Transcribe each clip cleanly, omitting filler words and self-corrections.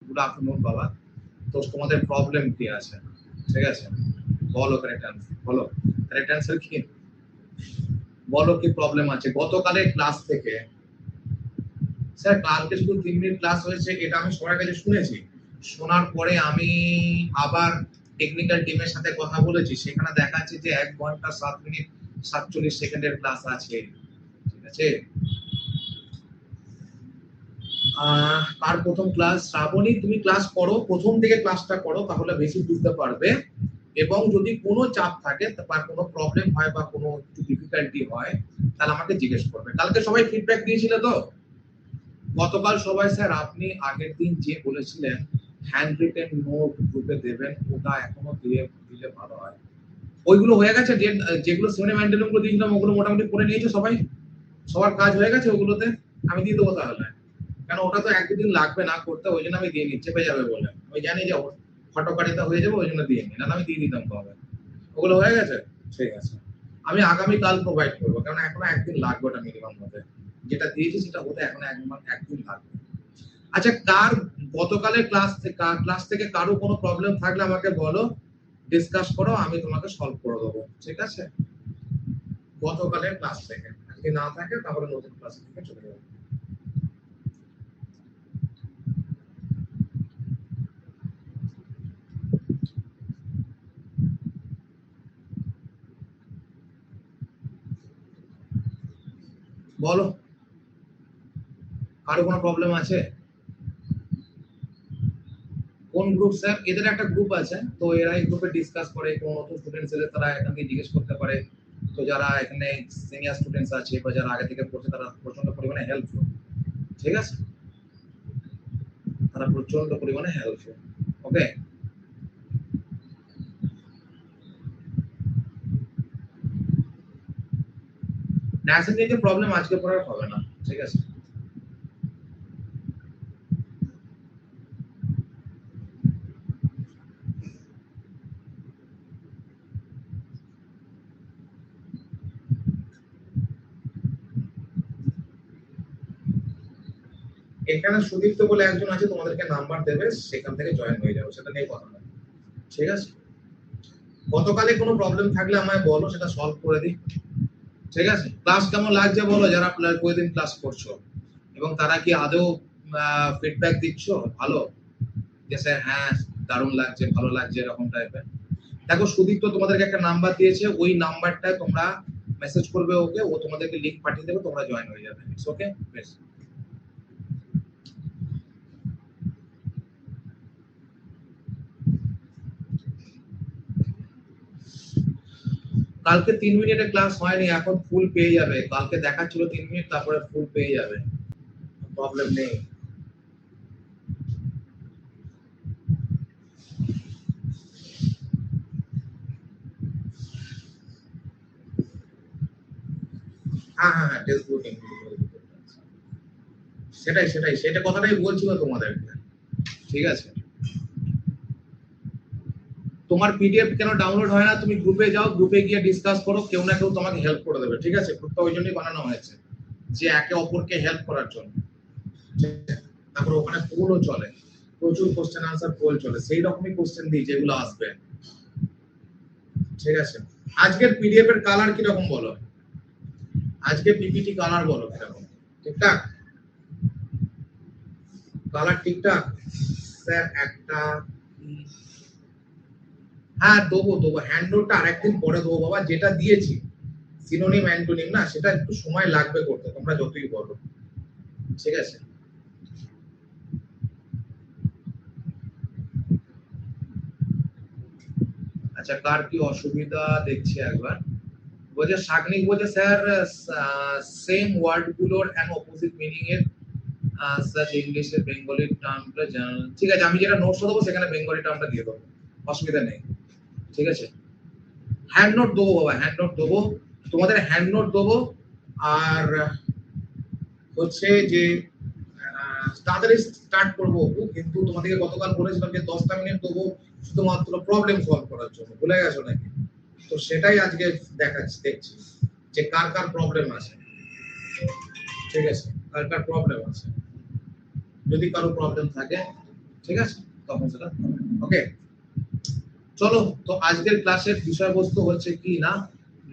Good afternoon বাবা। তো তোমাদের প্রবলেম কি আছে? ঠিক আছে, বলো কারেক্ট অ্যান্সার, বলো কারেক্ট অ্যান্সার কি, বলো কি প্রবলেম আছে গতকালের ক্লাস থেকে। স্যার কালকে শুধু 3 মিনিট ক্লাস হয়েছে, এটা আমি সবার কাছে শুনেছি। শোনার পরে আমি আবার টেকনিক্যাল টিমের সাথে কথা বলেছি, সেখানে দেখাচ্ছে যে 1 ঘন্টা 7 মিনিট 47 সেকেন্ডের ক্লাস আছে। ঠিক আছে, কার প্রথম ক্লাস? শ্রাবণী, তুমি ক্লাস করো, প্রথম থেকে ক্লাসটা করো, তাহলে বেশি বুঝতে পারবে। এবং যদি কোনো চাপ থাকে বা কোনো প্রবলেম হয় বা কোনো একটু ডিফিকাল্টি হয়, তাহলে আমাকে জিজ্ঞেস করবে। কালকে সবাই ফিডব্যাক দিয়েছিলে তো? গতকাল সবাই স্যার আপনি আগের দিন যে বলেছিলেন হ্যান্ড রিটেন নোট গ্রুপে দেবেন, ওটা এখনো দিলে ভালো হয়। ওইগুলো হয়ে গেছে, যেগুলো সেভেনে মেন্টেন গুলো দিয়েছিলাম ওগুলো মোটামুটি করে নিয়েছে সবাই? সবার কাজ হয়ে গেছে ওগুলোতে? আমি দিয়ে দেবো তাহলে, কেন ওটা তো 1-2 দিন লাগবে না করতে, ওই জন্য আমি দিয়ে নিই, চেপে যাবে বলে আমি জানি যে ফটোকারিতা হয়ে যাবে, ওই জন্য দিয়ে নিই, না আমি দিয়ে দিতাম তবে। ওগুলো হয়ে গেছে? ঠিক আছে, আমি আগামীকাল প্রোভাইড করবো, কারণ এখনো 1 দিন লাগবে ওটা মিনিমাম হতে, যেটা দিয়েছি সেটা হতে এখনো 1 দিন লাগবে। আচ্ছা, কার গতকালের ক্লাস থেকে কারো কোনো প্রবলেম থাকলে আমাকে বলো, ডিসকাস করো, আমি তোমাকে সলভ করে দেবো। ঠিক আছে, গতকালের ক্লাস থেকে যদি না থাকে তাহলে নতুন ক্লাস থেকে চলে যাবো। বলো, কারো কোনো প্রবলেম আছে? কোন গ্রুপ স্যার? এদের একটা গ্রুপ আছে, তো এরা এই গ্রুপে ডিসকাস করে, কোন নতুন স্টুডেন্টস এলে তারা এখান থেকে জিজ্ঞেস করতে পারে। তো যারা এখানে সিনিয়র স্টুডেন্টস আছে বা যারা আগে থেকে পড়ছে তারা প্রচন্ড পরিমাণে হেল্পফুল। ঠিক আছে, তারা প্রচন্ড পরিমাণে হেল্পফুল। ওকে, ন্যাশনাল নিয়ে যে প্রবলেম আজকে পড়ার হবে না। ঠিক আছে, এখানে সুদীপ্ত বলে একজন আছে, তোমাদেরকে নাম্বার দেবে, সেখান থেকে জয়েন হয়ে যাবে, সেটা নিয়ে কথা না। ঠিক আছে, গতকালে কোনো প্রবলেম থাকলে আমায় বলো, সেটা সলভ করে দিই। ঠিক আছে, ক্লাস কেমন লাগছে বলো, যারা প্রতিদিন ক্লাস করছো, এবং তারা কি আদৌ ফিডব্যাক দিচ্ছ ভালো, যে স্যার হ্যাঁ দারুণ লাগছে, ভালো লাগছে, এরকম টাইপের। দেখো সুদীপ তো তোমাদেরকে একটা নাম্বার দিয়েছে, ওই নাম্বারটায় তোমরা মেসেজ করবে ওকে, ও তোমাদেরকে লিংক পাঠিয়ে দেবে, তোমরা জয়েন হয়ে যাবে। ইটস ওকে, বেশ। কালকে 3 মিনিটের ক্লাস হয়নি, এখন ফুল পেয়ে যাবে। কালকে দেখাচ্ছিল 3 মিনিট, তারপরে ফুল পেয়ে যাবে, প্রবলেম নেই। হ্যাঁ হ্যাঁ হ্যাঁ, টেক্সট বুক ইনক্লুড, সেটাই সেটা কথাটাই বলছিল তোমাদেরকে। ঠিক আছে, তোমার পিডিএফ কেন ডাউনলোড হয় না? তুমি গ্রুপে যাও, গ্রুপে গিয়ে ডিসকাস করো, কেউ না কেউ তোমাকে হেল্প করে দেবে। ঠিক আছে, গ্রুপটা ওই জন্যই বানানো হয়েছে, যে একে অপরকে হেল্প করার জন্য। তারপর ওখানে পোলও চলে, প্রচুর কোশ্চেন আনসার পোল চলে, সেই রকমই কোশ্চেন দিই যেগুলো আসবে। ঠিক আছে, আজকের পিডিএফ এর কালার কি রকম বলো, আজকে পিপিটি কালার বলো কিরকম? ঠিকঠাক কালার? ঠিকঠাক স্যার, একটা হ্যাঁ দেবো হ্যান্ড নোটটা আরেকদিন পরে দেবো বাবা, যেটা দিয়েছি সিনোনিম অ্যান্টোনিম না, সেটা একটু সময় লাগবে করতে, তোমরা যতই বলো। ঠিক আছে, আচ্ছা কার কি অসুবিধা দেখছি একবার। বলছে শাগনিক, বলছে স্যার সেম ওয়ার্ড গুলোর এন্ড অপোজিট মিনিং এর স্যার ইংলিশে বেঙ্গলি টার্মটা জানা। ঠিক আছে, আমি যেটা নোটস দেবো সেখানে বেঙ্গলি টার্মটা দিয়ে দেবো, অসুবিধা নেই। ঠিক আছে, হ্যান্ড নোট দেবো বাবা, হ্যান্ড নোট দেবো, তোমাদের হ্যান্ড নোট দেবো। আর হচ্ছে যে তাড়াতাড়ি স্টার্ট করবো, কিন্তু তোমাদেরকে গতকাল বলেছিলাম যে 10টা মিনিট দেবো শুধুমাত্র প্রবলেম সলভ করার জন্য, ভুলে গেছো নাকি? তো সেটাই আজকে দেখছি যে কার কার প্রবলেম আছে। ঠিক আছে, কার কার প্রবলেম আছে, যদি কারো প্রবলেম থাকে ঠিক আছে, তখন সেটা ওকে। চলো, তো আজকের ক্লাসের বিষয়বস্তু হচ্ছে কি না,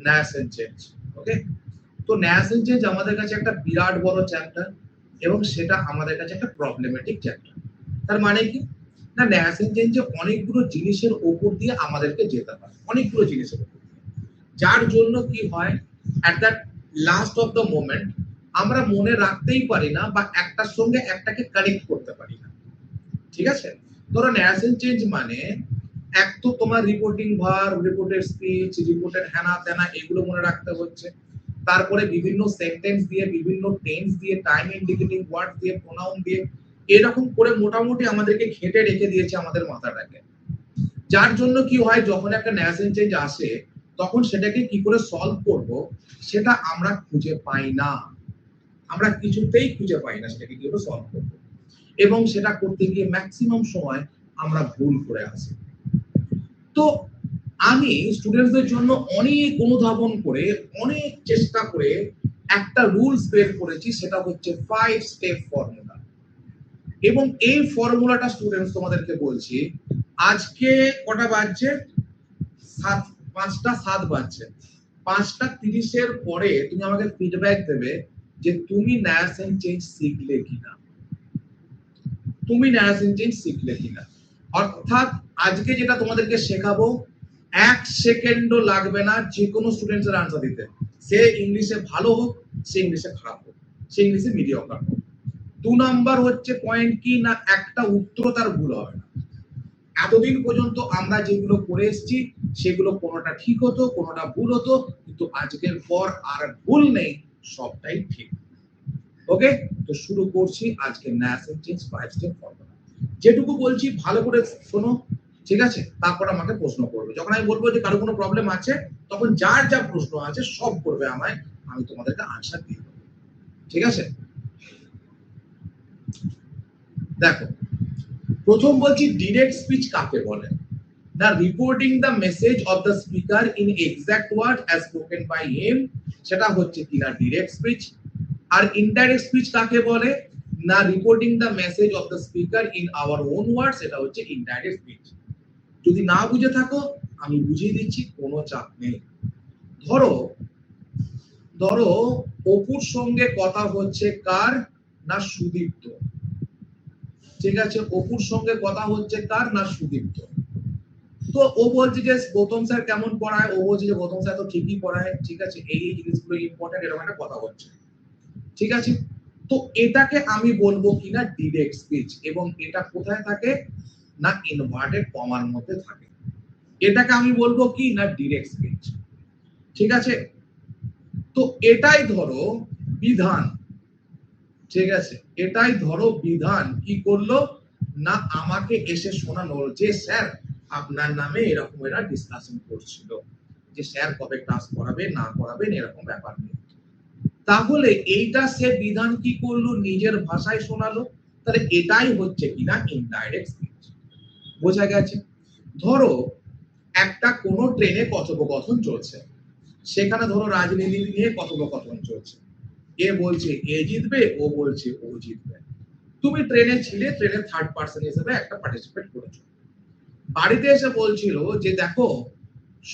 ন্যাসেন্ট চেঞ্জ। ওকে, তো ন্যাসেন্ট চেঞ্জ আমাদের কাছে একটা বিরাট বড় চ্যাপ্টার, এবং সেটা আমাদের কাছে একটা প্রবলেমেটিক চ্যাপ্টার। তার মানে কি না, ন্যাসেন্ট চেঞ্জে অনেকগুলো জিনিসের ওপর দিয়ে আমাদেরকে যেতে হয়, অনেকগুলো জিনিসের ওপর, যার জন্য কি হয়, at the last of the moment আমরা মনে রাখতেই পারি না বা একটার সঙ্গে একটাকে কানেক্ট করতে পারি না। ঠিক আছে, ধরো ন্যারেশন চেঞ্জ মানে এক তো তোমার reporting verb, reported speech, reported হ্যানা ত্যানা এগুলো মনে রাখতে হচ্ছে, তারপরে বিভিন্ন সেন্টেন্স দিয়ে, বিভিন্ন টেন্স দিয়ে, টাইম ইন্ডিকেটিং ওয়ার্ড দিয়ে, প্রোনাউন দিয়ে, এরকম করে মোটামুটি আমাদেরকে ঘেটে রেখে দিয়েছে আমাদের মাথাটাকে। যার জন্য কি হয়, যখন একটা ন্যারেশন চেঞ্জ আসে তখন সেটাকে কি করে সলভ করব সেটা আমরা খুঁজে পাই না, আমরা কিছুতেই খুঁজে পাই না সেটাকে কি করে সলভ করব, এবং সেটা করতে গিয়ে ম্যাক্সিমাম সময় আমরা ভুল করে আসি। তো আমি স্টুডেন্টসদের জন্য অনেক অনুধাবন করে, অনেক চেষ্টা করে একটা রুলস বের করেছি, সেটা হচ্ছে 5 স্টেপ ফর্মুলা। এবং এই ফর্মুলাটা স্টুডেন্টস তোমাদেরকে বলছি, আজকে কটা বাজছে, 5টা 7 বাজছে, 5টা 30 পরে তুমি আমাকে ফিডব্যাক দেবে যে তুমি ন্যারেশন চেঞ্জ শিখলে কিনা, তুমি ন্যারেশন চেঞ্জ শিখলে কিনা। অর্থাৎ আজকে যেটা তোমাদেরকে শেখাবো 1 সেকেন্ডও লাগবে না যে কোনো স্টুডেন্টসের আনসার দিতে, সে ইংলিশে ভালো হোক, সে ইংলিশে খারাপ হোক, সে ইংলিশে মিডিয়কার হোক। 2 নাম্বার হচ্ছে পয়েন্ট কি না, একটা উত্তর তার ভুল হবে না। এতদিন পর্যন্ত আমরা যেগুলো করে এসেছি সেগুলো কোনোটা ঠিক হতো, কোনোটা ভুল হতো, কিন্তু আজকের পর আর ভুল নেই, সবটাই ঠিক। ওকে, তো শুরু করছি আজকে ন্যারেশন চেঞ্জ 5 স্টেপ ফর্মুলা। যেটুকু বলছি ভালো করে শোনো, ঠিক আছে, তারপর আমাকে প্রশ্ন করবে। যখন আমি বলবো যে কারো কোনো প্রবলেম আছে, তখন যার যা প্রশ্ন আছে সব করবে আমায়, আমি তোমাদেরকে আনসার দিয়ে দেবো। ঠিক আছে, দেখো, প্রথম বলছি ডিরেক্ট স্পিচ কাকে বলে না, reporting the message of the speaker in exact word as spoken by him, সেটা হচ্ছে কিনা ডিরেক্ট স্পিচ। আর ইনডাইরেক্ট স্পিচ কাকে বলে না, reporting the message of the speaker in our own words, এটা হচ্ছে ইনডাইরেক্ট স্পিচ। যদি না বুঝে থাকো আমি বুঝিয়ে দিচ্ছি, কোনো চাপ নেই। ধরো ধরো অপুর সঙ্গে কথা হচ্ছে কার না, সুদীপ্ত। ঠিক আছে, অপুর সঙ্গে কথা হচ্ছে কার না, সুদীপ্ত। তো ও বলছে যে গৌতম স্যার কেমন পড়ায়, ও বলছে যে গৌতম স্যার তো ঠিকই পড়ায়, ঠিক আছে, এই জিনিসগুলো ইম্পর্টেন্ট, এরকম একটা কথা হচ্ছে। ঠিক আছে, তো এটাকে আমি বলবো কিনা ডিরেক্ট স্পিচ, এবং এটা কোথায় থাকে না, ইনভার্টেড কমার মধ্যে থাকে। এটাকে আমি বলবো কি না ডিরেক্ট স্পিচ। ঠিক আছে, তো এটাই ধরো বিধান। ঠিক আছে, এটাই ধরো বিধান কি করলো না, আমাকে এসে শোনালো যে স্যার আপনার নামে এরকম এরা ডিসকাশন করছিল, যে স্যার কবে ক্লাস করাবে না করাবেন এরকম ব্যাপার নেই। তাহলে এইটা সে বিধান কি করলো, নিজের ভাষায় শোনালো, তাহলে এটাই হচ্ছে কিনা ইনডাইরেক্ট স্পিচ। বোঝা গেছে? ধরো একটা কোনো ট্রেনে কথোপকথন চলছে, সেখানে ধরো রাজনীতি নিয়ে কথোপকথন চলছে, এ বলছে এ জিতবে, ও বলছে ও জিতবে। তুমি ট্রেনে ছিলে, ট্রেনের থার্ড পার্সন হিসেবে একটা পার্টিসিপেট করেছো, বাড়িতে এসে বলছিল যে দেখো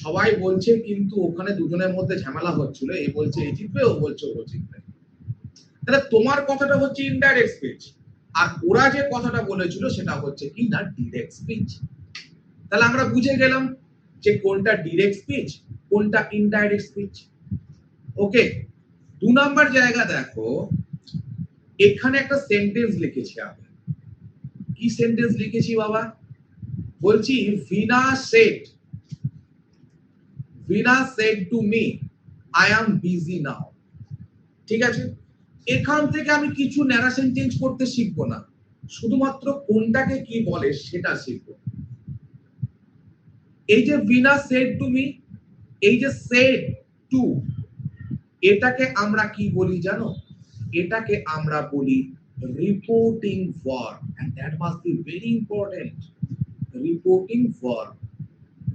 সবাই বলছে কিন্তু ওখানে দুজনের মধ্যে ঝামেলা হচ্ছিল, এ বলছে এ জিতবে, ও বলছে ও জিতবে। তাহলে তোমার কথাটা হচ্ছে ইনডাইরেক্ট স্পিচ, আর ওরা যে কথাটা বলেছিল সেটা হচ্ছে কি না ডিরেক্ট স্পিচ। তাহলে আমরা বুঝে গেলাম যে কোনটা ডিরেক্ট স্পিচ, কোনটা ইনডাইরেক্ট স্পিচ। ওকে, 2 নাম্বার জায়গা দেখো, এখানে একটা সেন্টেন্স লিখেছি আমি। কি সেন্টেন্স লিখেছি বাবা, বলছি Veena said to me I am busy now. ঠিক আছে, এখান থেকে আমি কিছু ন্যারেশন চেঞ্জ করতে শিখবো না, শুধুমাত্র কোনটাকে কি বলে সেটা শিখবো। এই যে ভিনা সেড টু মি, এই যে সেড টু, এটাকে আমরা কি বলি জানো, এটাকে আমরা বলি reporting verb, and that must be very important. Reporting verb,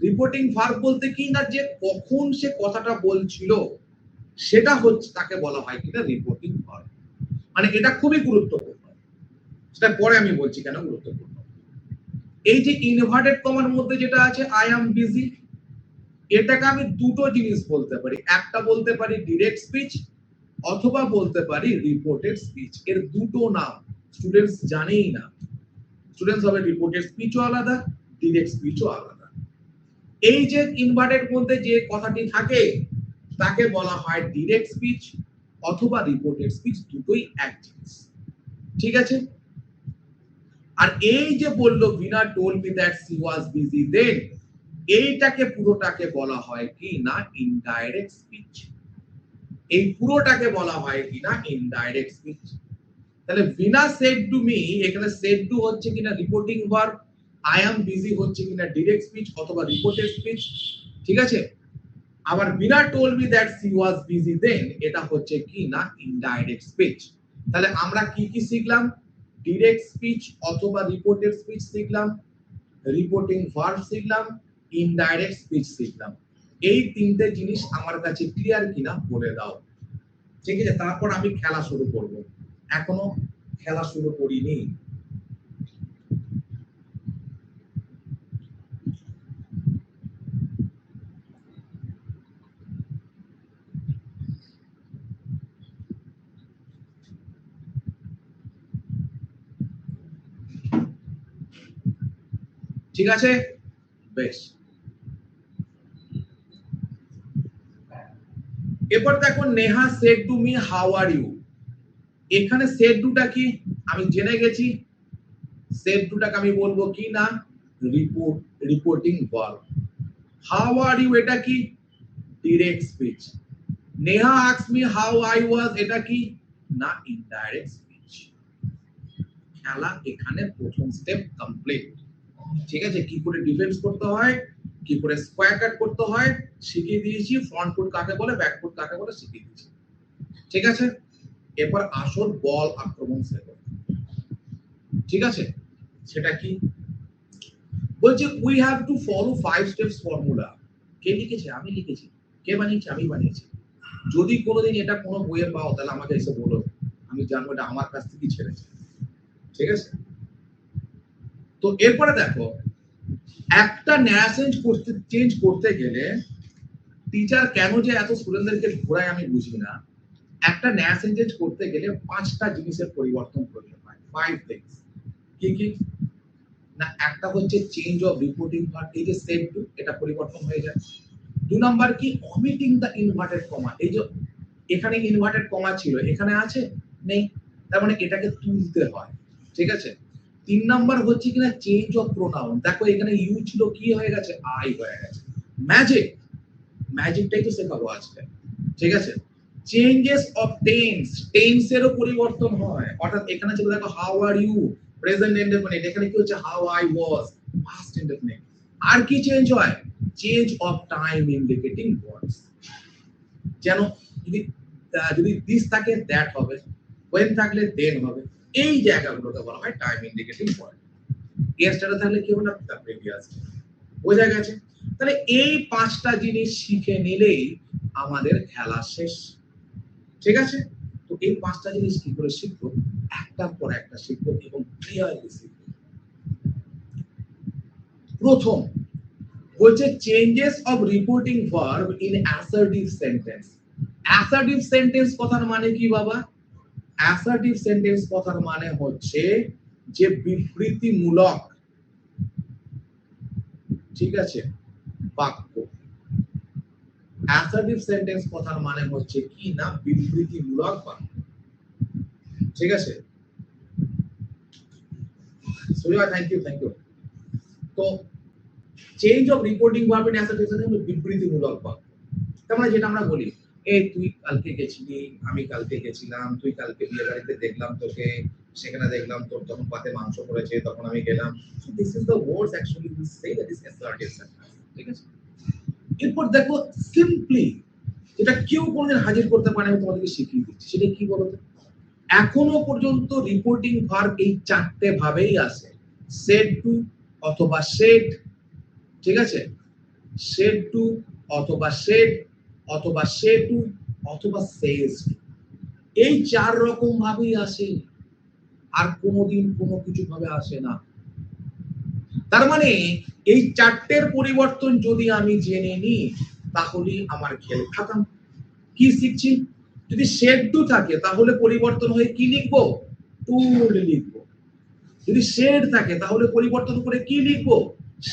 reporting verb বলতে কি না, যে কখন সে কথাটা বলছিল সেটা হচ্ছে, তাকে বলা হয় কিনা রিপোর্টিং ভার্ব। মানে এটা খুবই গুরুত্বপূর্ণ, সেটা পরে আমি বলছি কেন গুরুত্বপূর্ণ। এই যে ইনভার্টেড কমার মধ্যে যেটা আছে আই অ্যাম বিজি, এটাকে আমি দুটো জিনিস বলতে পারি, একটা বলতে পারি ডিরেক্ট স্পিচ অথবা বলতে পারি রিপোর্টেড স্পিচ। এর দুটো নাম স্টুডেন্টস জানেই না। স্টুডেন্টস হবে রিপোর্টেড স্পিচও আলাদা, ডিরেক্ট স্পিচও আলাদা। এই যে ইনভার্টেড মধ্যে যে কথাটি থাকে তাকে বলা হয় ডিরেক্ট স্পিচ অথবা রিপোর্টেড স্পিচ, দুটোই এক জিনিস। ঠিক আছে? আর এই যে বললো Veena told me that she was busy then, এইটাকে পুরোটাকে বলা হয় কি না ইনডাইরেক্ট স্পিচ। এই পুরোটাকে বলা হয় কি না ইনডাইরেক্ট স্পিচ। তাহলে বিনা সেড টু মি, এখানে সেড টু হচ্ছে কিনা reporting verb, I am busy হচ্ছে কিনা ডিরেক্ট স্পিচ অথবা রিপোর্টেড স্পিচ। ঠিক আছে? আবার Veena told me that she was busy then, এটা হচ্ছে কি না ইনডাইরেক্ট স্পিচ। তাহলে আমরা কি কি শিখলাম? ডিরেক্ট স্পিচ অথবা রিপোর্টেড স্পিচ শিখলাম, রিপোর্টিং ভার্ব শিখলাম, ইনডাইরেক্ট স্পিচ শিখলাম। এই তিনটে জিনিস আমার কাছে ক্লিয়ার কিনা বলে দাও। ঠিক আছে? তারপর আমি খেলা শুরু করব। এখনো খেলা শুরু করিনি। ঠিক আছে? বেশ, এবার দেখো Neha said to me how are you. এখানে সেড টুটা কি আমি জেনে গেছি, সেড টুটাকে আমি বলবো কি না reporting verb. How are you এটা কি direct speech. Neha asked me how I was, এটা কি না ইনডাইরেক্ট স্পিচ। খেলা এখানে প্রথম স্টেপ কমপ্লিট। ঠিক আছে? কি করে ডিফেন্স করতে হয়, কি করে স্কয়ার কাট করতে হয় শিখিয়ে দিয়েছি, ফ্রন্ট ফুট কাকে বলে ব্যাক ফুট কাকে বলে শিখিয়ে দিয়েছি। ঠিক আছে? এরপর আসল বল আক্রমণ শেখো। ঠিক আছে? সেটা কি বলছে we have to follow 5 steps formula. কে লিখেছে? আমি লিখেছি। কে বানিয়েছে? আমি বানিয়েছি। যদি কোনোদিন এটা কোনো বইয়ে পাও তাহলে আমাকে এসে বলো, আমি জানবো এটা আমার কাছ থেকে ছেড়েছে। ঠিক আছে? তো এরপরে দেখো, একটা ন্যারেশন চেঞ্জ করতে গেলে টিচার কেন যে এত স্টুডেন্টদেরকে ঘোরায় আমি বুঝি না। একটা ন্যারেশন চেঞ্জ করতে গেলে 5টা জিনিসের পরিবর্তন প্রয়োজন হয়। 5 থিংস। কি কি না? একটা হচ্ছে চেঞ্জ অফ রিপোর্টিং ভার্ব, এই যে সেড টু, এটা পরিবর্তন হয়ে যায়। 2 নাম্বার কি ওমিটিং দ্য ইনভার্টেড কমা, এই যে এখানে ইনভার্টেড কমা ছিল এখানে আছে নেই, তার মানে এটাকে তুলতে হয়। ঠিক আছে? 3 নাম্বার হচ্ছে কিনা চেঞ্জ অফ প্রোনাউন, দেখো এখানে ইউ ছিল কি হয়ে গেছে আই হয়ে গেছে। ম্যাজিক, ম্যাজিকটাই তো শেখাবো আজকে। ঠিক আছে? চেঞ্জেস অফ টেন্স, টেন্সেরও পরিবর্তন হয়। অর্থাৎ এখানে ছিল দেখো how are you present indefinite, এখানে কি হচ্ছে how I was past indefinite. আর কি চেঞ্জ হয়? Change of time indicating words. যেন যদি যদি দিস থাকে দ্যাট হবে, when থাকলে দেন হবে। এই জায়গাগুলোকে বলা হয় টাইম ইন্ডিকেটিং ওয়ার্ড। ইয়েস্টারডে থাকলে কি হবে না দ্য প্রিভিয়াস। বোঝা গেছে? তাহলে এই 5টা জিনিস শিখে নিলেই আমাদের খেলা শেষ। ঠিক আছে? তো এই 5টা জিনিস কি করে শিখবো? একটার পর একটা শিখবো এবং ক্লিয়ারলি শিখবো। প্রথম বলছে changes of reporting verb in assertive sentence. Assertive sentence কথার মানে কি বাবা? অ্যাসার্টিভ সেন্টেন্স কথার মানে হচ্ছে যে বিবৃতিমূলক, ঠিক আছে, বাক্য। অ্যাসার্টিভ সেন্টেন্স কথার মানে হচ্ছে কি না বিবৃতিমূলক বাক্য। ঠিক আছে? Suriya thank you thank you. তো change of reporting verb in assertive sentence বিবৃতিমূলক বাক্য। তার মানে যেটা আমরা বলি, এই তুই কালকে গেছিলি, আমি কালকে গেছিলাম, তুই কালকে বিয়ে বাড়িতে দেখলাম তোকে, সেখানে দেখলাম তোর তখন পাতে মাংস করেছে তখন আমি গেলাম। So this is the words actually we say that is assertive sentence. ঠিক আছে? এরপর দেখো সিম্পলি, যেটা কেউ কোনোদিন হাজির করতে পারে আমি তোমাদেরকে শিখিয়ে দিচ্ছি, সেটা কি বলতো? এখনো পর্যন্ত রিপোর্টিং ভার্ব এই 4টে ভাবেই আসে, সেড টু অথবা সেড, ঠিক আছে, সেড টু অথবা সেড অথবা সে টু অথবা সেজ টু, এই 4 রকম ভাবেই আসে, আর কোনোদিন কোনো কিছু ভাবে আসে না। তার মানে এই চারটের পরিবর্তন যদি আমি জেনে নিই তাহলে আমার খেল খতম। কি শিখছি? যদি শেড টু থাকে তাহলে পরিবর্তন হয়ে কি লিখবো? টুল লিখবো। যদি শেড থাকে তাহলে পরিবর্তন করে কি লিখবো?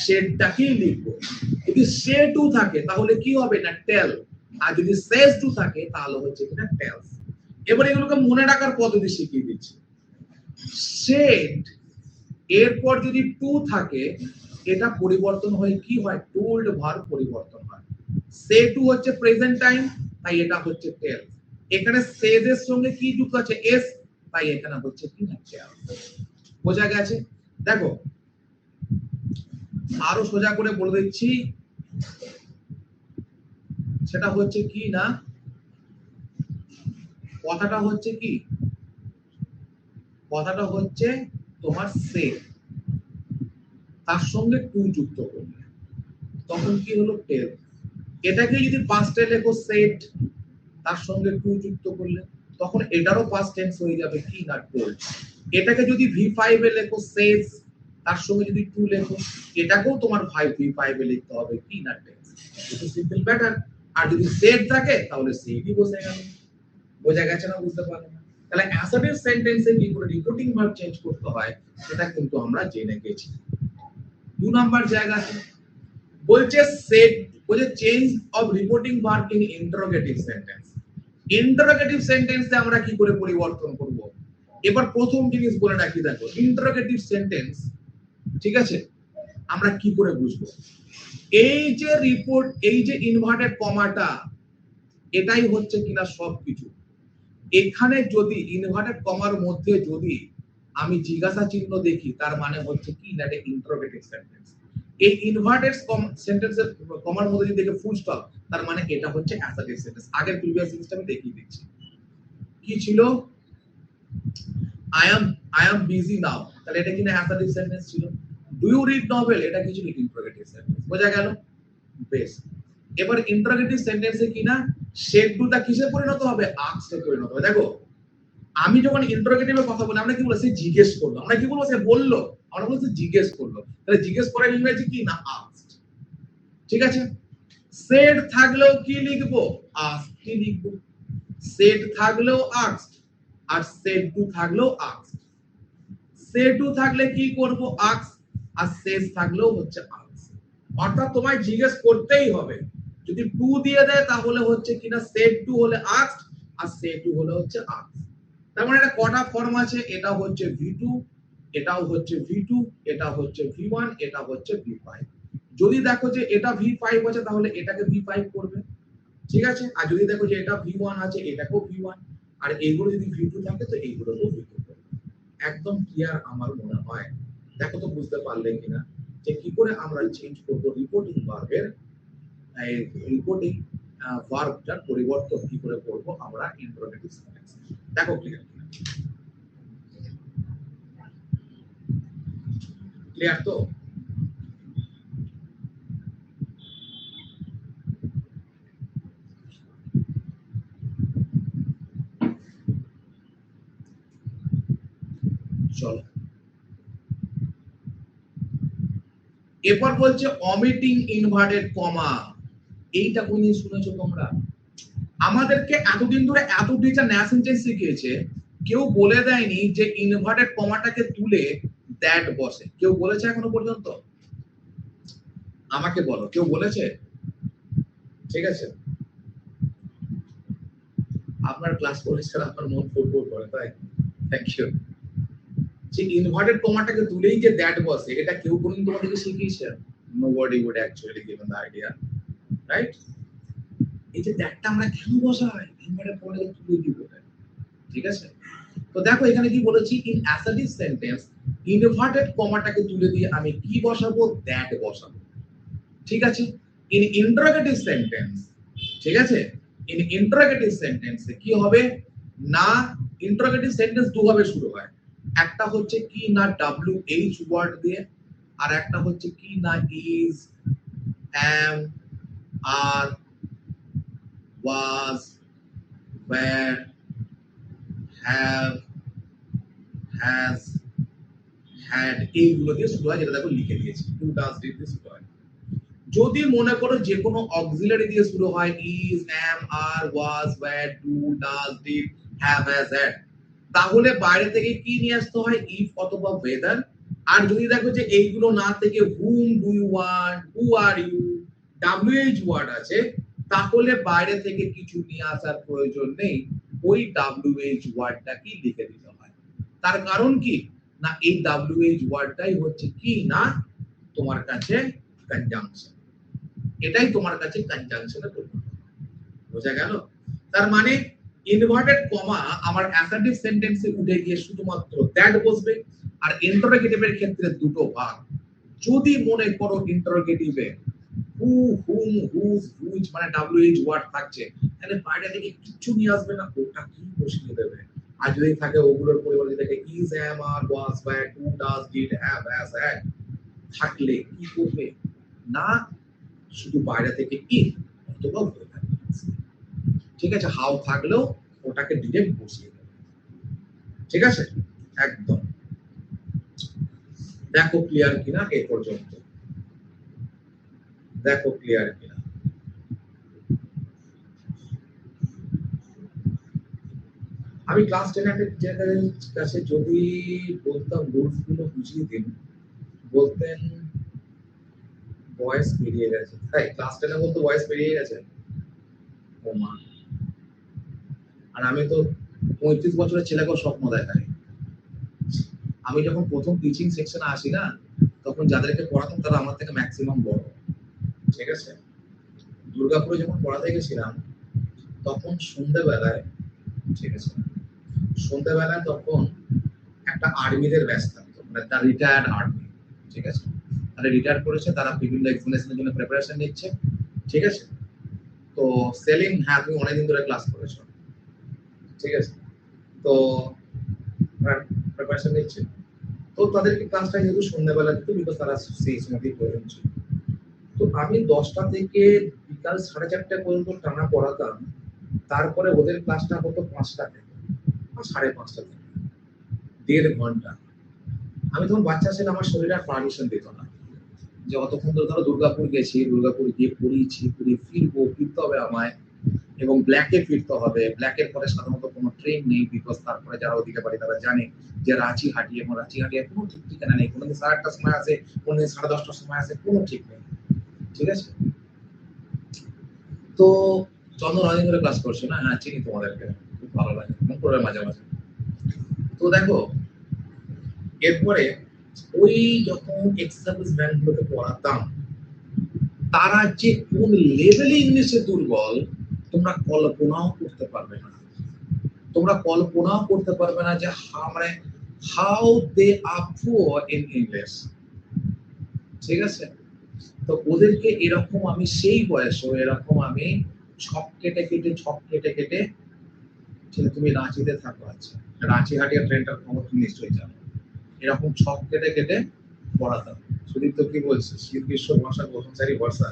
শেডটাকেই লিখবো। যদি শেড টু থাকে তাহলে কি হবে? না টেল। আর যদি শেড টু থাকে তাহলে হচ্ছে কিনা টেলস। এবার এগুলোকে মনে রাখার পদ্ধতি শিখিয়ে দিচ্ছি। শেড এরপর যদি টু থাকে এটা পরিবর্তন হয়ে কি হয়? টুলড ভার্ব পরিবর্তন হয়। সে টু হচ্ছে প্রেজেন্ট টাইম, তাই এটা হচ্ছে টেল। এখানে সেজ এর সঙ্গে কি যুক্ত আছে? এস, তাই এখানে হচ্ছে কি না টেল। বোঝা গেছে? দেখো আরো সোজা করে বলে দিচ্ছি, সেটা হচ্ছে কি না, কথাটা হচ্ছে কি, কথাটা হচ্ছে তোমার সে তার সঙ্গে টু যুক্ত করলে তখন কি হলো? টেল। এটাকে যদি পাস্টে লেখো সেট, তার সঙ্গে টু যুক্ত করলে তখন এটারও পাস্ট টেন্স হয়ে যাবে কি না টোল্ড। এটাকে যদি V5 এ লেখো সেজ, তার সঙ্গে যদি টু লেখো এটাকেও তোমার V5 এ লিখতে হবে কি না টেন্স। এটা সিম্পল প্যাটার্ন। আর যদি সেট থাকে তাহলে সেটই বসে গেল। বোঝা গেছে না? বুঝতে পারলে না? তাহলে অ্যাসার্টিভ সেন্টেন্সে কি করে রিপোর্টিং ভার্ব চেঞ্জ করতে হয় সেটা কিন্তু আমরা জেনে গেছি। 2 নাম্বার জায়গাতে বলছে সেট, বলছে change of reporting verb in interrogative sentence. Interrogative সেন্টেন্সে আমরা কি করে পরিবর্তন করব? এবার প্রথম জিনিস বলে রাখি, দেখো ইন্টারোগেটিভ সেন্টেন্স, ঠিক আছে, আমরা কি করে বুঝবো? এই যে রিপোর্ট, এই যে ইনভার্টেড কমাটা, এটাই হচ্ছে কিনা সবকিছু। এখানে যদি ইনভার্টেড কমার মধ্যে যদি আমি জিজ্ঞাসা চিহ্ন দেখি তার মানে হচ্ছে কি না এটা ইন্টারোগেটিভ সেন্টেন্স। এই ইনভার্টেড সেন্টেন্সের কমার মধ্যে যদি দেখে ফুল স্টপ তার মানে এটা হচ্ছে অ্যাসার্টিভ সেন্টেন্স। আগের প্রিভিয়াস সিস্টেমে দেখিয়ে দিচ্ছি। কি ছিল? I am busy now, তাহলে এটা কিনা অ্যাসার্টিভ সেন্টেন্স ছিল। ডু ইউ রিড নভেল, এটা কি ছিল? Interrogative sentence. বোঝা গেল? বেশ। এবার ইন্টারোগেটিভ সেন্টেন্সে কিনা শেড টুটা কিসে পরিণত হবে? আস্কে পরিণত হবে। দেখো আমি যখন ইন্টারোগেটিভে কথা বলি আমরা কি বলবো? সে জিজ্ঞেস করলো। আমরা কি বলবো? সে বললো। আমরা বলবো জিজ্ঞেস করলো। তাহলে জিজ্ঞেস করার ইংরেজি কি না? আস্কড। ঠিক আছে? সেড থাকলেও কি লিখবো? আস্কড কি লিখবো। সেড থাকলেও আস্কড, আর সেড টু থাকলেও আস্কড। সে টু থাকলে কি করব? আস্কড, আর সেজ থাকলেও হচ্ছে আস্কড। অর্থাৎ তোমায় জিজ্ঞেস করতেই হবে। যদি টু দিয়ে দেয় তাহলে হচ্ছে কিনা সেড টু হলে আস্কড, আর সে টু হলে হচ্ছে আস্কড। তার মানে এটা কটা ফর্ম আছে? এটা হচ্ছে V2, এটাও হচ্ছে V2, এটা হচ্ছে V1, এটা হচ্ছে V5। যদি দেখো যে এটা V5 আছে তাহলে এটাকে V5 করবে, ঠিক আছে? আর যদি দেখো যে এটা V1 আছে এটাকেও V1, আর এইগুলো যদি V2 থাকে তো এইগুলোকেও V2 করবে। একদম ক্লিয়ার আমার মনে হয়। দেখো তো বুঝতে পারলে কিনা যে কি করে আমরা চেঞ্জ করব রিপোর্টিং ভার্বের, এই রিপোর্টিং ভার্বটার পরিবর্তন কি করে করব আমরা ইন্টারোগেটিভ সেন্টেন্স। দেখো ক্লিয়ার কিনা? ক্লিয়ার তো? চলো এরপর বলছে অমিটিং ইনভার্টেড কমা। এইটা কোন শুনেছো তোমরা? আমাদেরকে এতদিন ধরে এত টিচার ন্যাসেন্টেন্স শিখিয়েছে, কেউ বলে দেয়নি যে ইনভার্টেড কমাটাকে তুলে দ্যাট বসে। কেউ বলেছে এখনো পর্যন্ত? আমাকে বলো, কেউ বলেছে? ঠিক আছে, আপনার ক্লাস করেছে, আপনার মন ফুটবল করে, তাই থ্যাংক ইউ। যে ইনভার্টেড কমাটাকে তুলেই যে দ্যাট বসে, এটা কেউ কোনদিন তোমাদেরকে শিখিয়েছে? Nobody would actually given the idea, right? এই যে দ্যাটটা আমরা কেন বসাই? ইনভার্টেড কমাটাকে তুলে দিব, ঠিক আছে? তো দেখো এখানে কি বলেছি, ইন অ্যাসার্টিভ সেন্টেন্স ইনভার্টেড কমাটাকে তুলে দিয়ে আমি কি বসাবো? দ্যাট বসাবো, ঠিক আছে? ইন ইন্টারোগেটিভ সেন্টেন্স, ঠিক আছে, ইন ইন্টারোগেটিভ সেন্টেন্সে কি হবে না, ইন্টারোগেটিভ সেন্টেন্স দুভাবে শুরু হয়। একটা হচ্ছে কি না WH ওয়ার্ড দিয়ে, আর একটা হচ্ছে কি না is, am, are, was, were, have, has, had এইগুলো দিয়ে শুরু হয়, যেটা দেখো লিখে দিয়েছি, ডু ডাজ ডিড দিয়ে শুরু হয়। যদি মনে করো যে কোনো অক্সিলারি দিয়ে শুরু হয়, is, am, are, was, were, do, does, did, have, has, had, তাহলে বাইরে থেকে কি নিয়ে আসতে হয়, ইফ অথবা ওয়েদার। আর যদি দেখো যে এইগুলো না থেকে whom do you want, who are you, WH word আছে, তাহলে বাইরে থেকে কিছু নিয়ে আসার প্রয়োজন নেই, ওই ডাব্লিউএইচ ওয়ার্ডটাকে লিখে দিতে হয়। তার কারণ কি না, এই ডাব্লিউএইচ ওয়ার্ডটাই হচ্ছে কি না তোমার কাছে কনজাংশন, এটাই তোমার কাছে কনজাংশনে পরিণত। বোঝা গেল? তার মানে ইনভার্টেড কমা আমার অ্যাসার্টিভ সেন্টেন্সে উঠে গিয়ে শুধুমাত্র দ্যাট বসবে, আর ইন্টারোগেটিভের ক্ষেত্রে দুটো ভাগ। যদি মনে করো ইন্টারোগেটিভে হু, হুম, হুজ, হুইচ মানে ডাব্লিউএইচ ওয়ার্ড থাকছে, তাহলে বাইরে থেকে কিছু নিয়ে আসবে না, ওটা কি বসিয়ে দেবে। আর যদি থাকে ওগুলোর পরিবর্তে থাকে is, am, are, was, were, do, does, did, have, has, had, থাকলে কি করবে না, শুধু বাইরে থেকে ইফ অথবা ওয়েদার। ঠিক আছে, হাউ থাকলেও ওটাকে ডিরেক্ট বসিয়ে দেবে। ঠিক আছে, একদম। দেখো ক্লিয়ার কিনা এ পর্যন্ত, দেখো ক্লিয়ার কিনা। আমি ক্লাস 10 এর কাছে যদি বলতাম রুলস গুলো বুঝিয়ে দিন, বলতেন ভয়েস বেরিয়ে গেছে, তাই ক্লাস 10 বলতে ভয়েস বেরিয়ে গেছে। ও মা, আর আমি তো 35 বছরের ছেলেকেও স্বপ্ন দেখাই। আমি যখন প্রথম টিচিং সেকশনে আসি না, তখন যাদেরকে পড়াতাম তারা আমার থেকে ম্যাক্সিমাম বড়। ঠিক আছে, দুর্গাপুরে যখন পড়াতে গেছিলাম তখন সন্ধ্যেবেলায়, ঠিক আছে, সন্ধ্যেবেলায় তখন একটা আর্মিদের ব্যাচ থাকতো, মানে তার রিটায়ার্ড আর্মি। ঠিক আছে, তারা রিটায়ার করেছে, তারা বিভিন্ন এক্সামিনেশনের জন্য প্রিপারেশন নিচ্ছে। ঠিক আছে, তো সেলিং, হ্যাঁ তুমি অনেকদিন ধরে ক্লাস করেছো, ঠিক আছে, তো প্রিপারেশন নিচ্ছে, তো তাদেরকে ক্লাসটা যেহেতু সন্ধ্যাবেলা দিত, বিকজ তারা সেই সময়তেই প্রয়োজন ছিল। তো আমি 10টা থেকে বিকাল 4:30 পর্যন্ত টানা পড়াতাম। তারপরে ওদের ক্লাসটা হতো 5টা থেকে বা 5:30 থেকে, 1.5 ঘন্টা। আমি তখন বাচ্চা ছিলাম, আমার শরীর আর পারমিশন দিত না যে অতক্ষণ ধরো দুর্গাপুর গেছি, দুর্গাপুর গিয়ে পড়িয়েছি, পড়িয়ে ফিরতে হবে আমায়, এবং ব্ল্যাকে ফিরতে হবে। ব্ল্যাকের পরে সাধারণত কোনো ট্রেন নেই, বিকজ তারপরে যারা ওদিকে বাড়ি তারা জানে যে রাঁচিহাটি, এবং রাঁচিহাটির কোনো ঠিক ঠিকানা নেই, কোনোদিন 8:30টার সময় আসে, কোনোদিন 10:30টার সময় আসে, কোনো ঠিক নেই। ঠিক আছে, তো চন্দন অনেক ধরে ক্লাস করছো না, হ্যাঁ চিনি তোমাদেরকে, খুব ভালো লাগে, মন করে মাঝে মাঝে। তো দেখো এরপরে ওই যখন এক্সাম্পলস ব্যাংকগুলোকে পড়াতাম, তারা যে কোন লেভেলে ইংলিশে দুর্বল তোমরা কল্পনাও করতে পারবে না। তোমরা কল্পনাও করতে পারবে না যে মানে how they are poor in English. ঠিক আছে, তো ওদেরকে এরকম আমি সেই বয়সে এরকম আমি ছক কেটে কেটে তুমি রাঁচিতে থাকো, আছে রাঁচিহাটিয়া ট্রেনটার খবর তুমি নিশ্চয়ই জানো, এরকম ছক কেটে কেটে পড়াতাম। সুদীপ তো কি বলছে, শীত গ্রীষ্ম বর্ষা প্রথম সারি বর্ষা,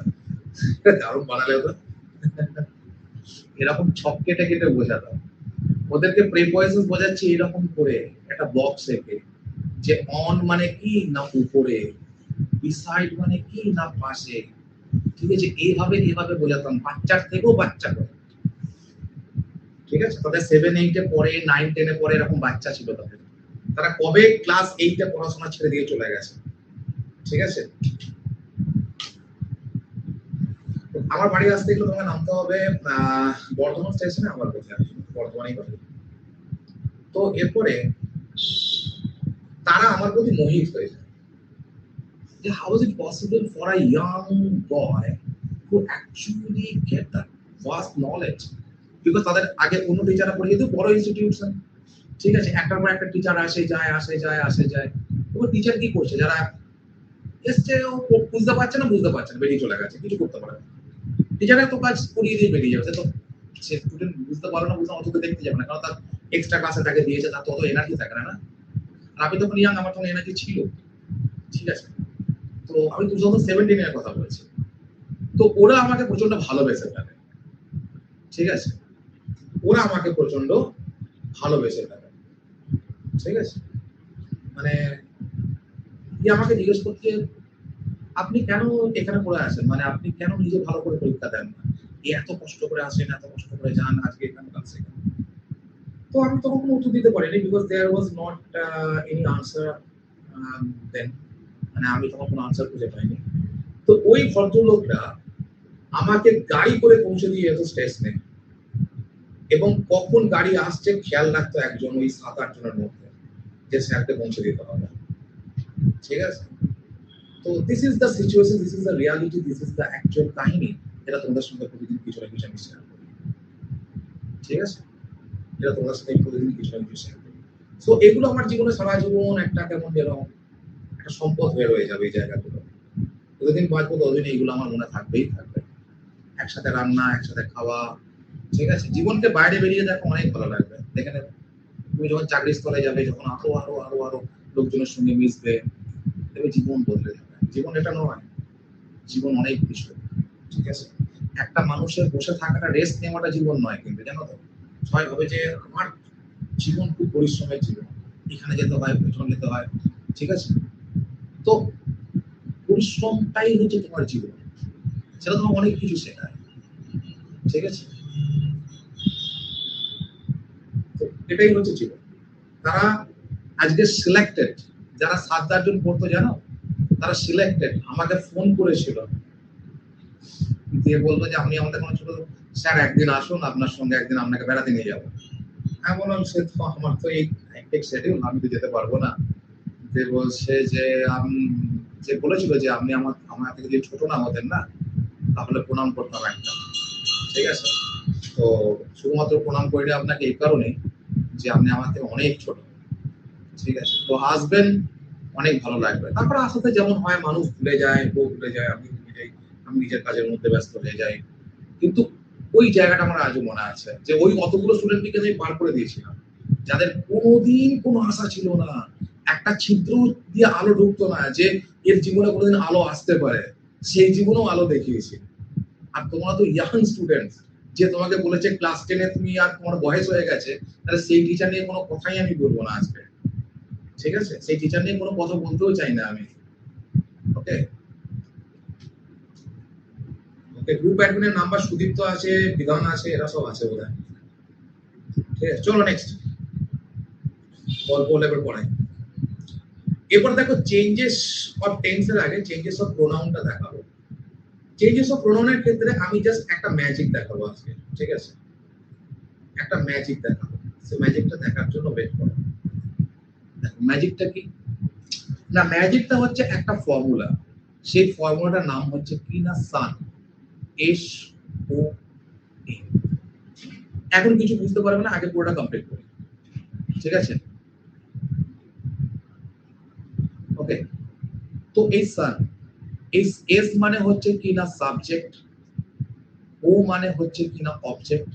দারুণ বানালে ওটা। এরকম ছক কেটে কেটে বোঝাতাম ওদেরকে, প্রিপয়েশন বোঝাচ্ছি এরকম করে একটা বক্স এঁকে, যে অন মানে কি না উপরে, বিসাইড মানে কি না পাশে। ঠিক আছে, এইভাবে বোঝাতাম, বাচ্চার থেকেও বাচ্চা করে। ঠিক আছে, তাদের 7-8 পরে 9-10 পরে এরকম বাচ্চা ছিল তাদের, তারা কবে ক্লাস 8 পড়াশোনা ছেড়ে দিয়ে চলে গেছে। ঠিক আছে, আমার বাড়ি আসতে গেলে তোমাকে নামতে হবে বর্ধমান স্টেশনে, আমার কোথায় বর্ধমানেই কথা। তো এরপরে তারা আমার প্রতি মোহিত হয়ে যায়, যে how is it possible for a young boy to actually get that vast knowledge, because তাদের আগে অন্য টিচাররা পড়িয়ে দিত বড় ইনস্টিটিউশন। ঠিক আছে, একটার পর একটা টিচার আসে যায়। এবার টিচার কি করছে, যারা এসছে ও বুঝতে পারছে না, বেরিয়ে চলে গেছে, কিছু করতে পারে না। টিচারের তো কাজ করিয়ে দিয়ে বেরিয়ে যাবে, তো সে স্টুডেন্ট বুঝতে পারলো না, অত দেখতে যাবে না, কারণ তার এক্সট্রা ক্লাসে তাকে দিয়েছে, তার তো অত এনার্জি থাকে না। আর আমি তখন ইয়াং, আমার তখন এনার্জি ছিল। ঠিক আছে, তো আমি 2017 এর কথা বলছি। তো ওরা আমাকে প্রচন্ড ভালোবেসে ফেলে। ঠিক আছে, ওরা আমাকে প্রচন্ড ভালোবেসে ফেলে। ঠিক আছে, মানে দিয়ে আমাকে জিজ্ঞেস করছে আপনি কেন এখানে পড়ে আসেন, মানে আপনি কেন নিজে ভালো করে পরীক্ষা দেন না, এত কষ্ট করে আসেন, এত কষ্ট করে যান, আজকে এখানে কাল সেখানে। তো আমি তখন কোনো উত্তর দিতে পারিনি, because there was not any answer then, মানে আমি তখন কোনো আনসার খুঁজে পাইনি। তো ওই ভদ্রলোকরা আমাকে গাড়ি করে পৌঁছে দিয়ে যেত স্টেশনে, এবং কখন গাড়ি আসছে খেয়াল রাখতো একজন ওই 7-8 জনের মধ্যে, যে স্যারকে পৌঁছে দিতে হবে। ঠিক আছে, তো this is the situation, this is the reality, this is the actual কাহিনী, যেটা তোমাদের সঙ্গে প্রতিদিন কিছু না কিছু আমি শেয়ার করি। ঠিক আছে, যেটা তোমাদের সাথে প্রতিদিন কিছু না কিছু শেয়ার করি। সো এগুলো আমার জীবনে সারা জীবন একটা কেমন যেন একটা সম্পদ হয়ে রয়ে যাবে এই জায়গাগুলো। যতদিন বাঁচবো ততদিন এইগুলো আমার মনে থাকবেই থাকবে। একসাথে রান্না, একসাথে খাওয়া, ঠিক আছে, জীবনকে বাইরে বেরিয়ে দেখো অনেক ভালো লাগবে। দেখে নেবে তুমি যখন চাকরির স্থলে যাবে, যখন আরো আরো আরো আরো লোকজনের সঙ্গে মিশবে, তবে জীবন বদলে যাবে। জীবন এটা নয়, জীবন অনেক কিছু। ঠিক আছে, একটা মানুষের বসে থাকাটা, রেস্ট নেওয়াটা জীবন নয় কিন্তু, জানো তো। সবাই ভাবে যে আমার জীবন খুব পরিশ্রমের জীবন, এখানে যেতে হয়, ওইখানে যেতে হয়। ঠিক আছে, তো পরিশ্রমটাই হচ্ছে তোমার জীবন, সেটা তোমার অনেক কিছু শেখায়। ঠিক আছে, তো এটাই হচ্ছে জীবন। তারা আজকে সিলেক্টেড, যারা 7-8 জন পড়তো জানো, তারা সিলেক্টেড। আমাকে ফোন করেছিল, দিয়ে বলবো যে আপনি আমাদের কোনো ছোট স্যার একদিন আসুন, আপনার সঙ্গে একদিন আপনাকে বেড়াতে নিয়ে যাবো। আমি বললাম সে তো আমার তো এই হেক্টিক শিডিউল, আমি তো যেতে পারবো না। যে বলছে যে যে বলেছিল যে আপনি আমার থেকে যদি ছোট না হতেন না, তাহলে প্রণাম করতাম একটা। ঠিক আছে, তো শুধুমাত্র প্রণাম করিনি আপনাকে এই কারণে যে আপনি আমার থেকে অনেক ছোট। ঠিক আছে, তো আসবেন, অনেক ভালো লাগবে। তারপর আসাতে যেমন হয়, মানুষ ভুলে যায়, বউ ভুলে যায়, আমি ভুলে যাই, আমি নিজের কাজের মধ্যে ব্যস্ত হয়ে যাই। কিন্তু ওই জায়গাটা আমার আজও মনে আছে, যে ওই অতগুলো স্টুডেন্টকে আমি পার করে দিয়েছিলাম, যাদের কোনোদিন কোনো আশা ছিল না, একটা ছিদ্র দিয়ে আলো ঢুকতো না, যে এর জীবনে কোনোদিন আলো আসতে পারে, সেই জীবনেও আলো দেখিয়েছি। আর তোমরা তো ইয়াং স্টুডেন্ট, যে তোমাকে বলেছে ক্লাস 10-এ তুমি আর তোমার বয়স হয়ে গেছে, তাহলে সেই টিচার নিয়ে কোনো কথাই আমি বলবো না আজকে। ঠিক আছে, সেই টিচার নিয়ে কোনো কথা বলতেও চাই না আমি। ওকে, ওকে, গ্রুপ অ্যাডমিনের নাম্বার সুদীপ্ত আছে, বিধান আছে, এরা সব আছে বোধহয়। ঠিক আছে, চলো নেক্সট গল্প লেভেল পড়াই। এরপর দেখো চেঞ্জেস অফ টেন্সের আগে চেঞ্জেস অফ প্রোনাউনটা দেখাবো। চেঞ্জেস অফ প্রোনাউনের ক্ষেত্রে আমি জাস্ট একটা ম্যাজিক দেখাবো আজকে। ঠিক আছে, একটা ম্যাজিক দেখাবো, সেই ম্যাজিকটা দেখার জন্য ওয়েট করো। ম্যাজিকটা কি না, ম্যাজিকটা হচ্ছে একটা ফর্মুলা, সেই ফর্মুলাটার নাম হচ্ছে কি না সান, SON। এখন কিছু বুঝতে পারবে না, আগে পুরোটা কমপ্লিট করি। ঠিক আছে, ওকে, তো এই সান, এস মানে হচ্ছে কি না সাবজেক্ট, ও মানে হচ্ছে কি না অবজেক্ট,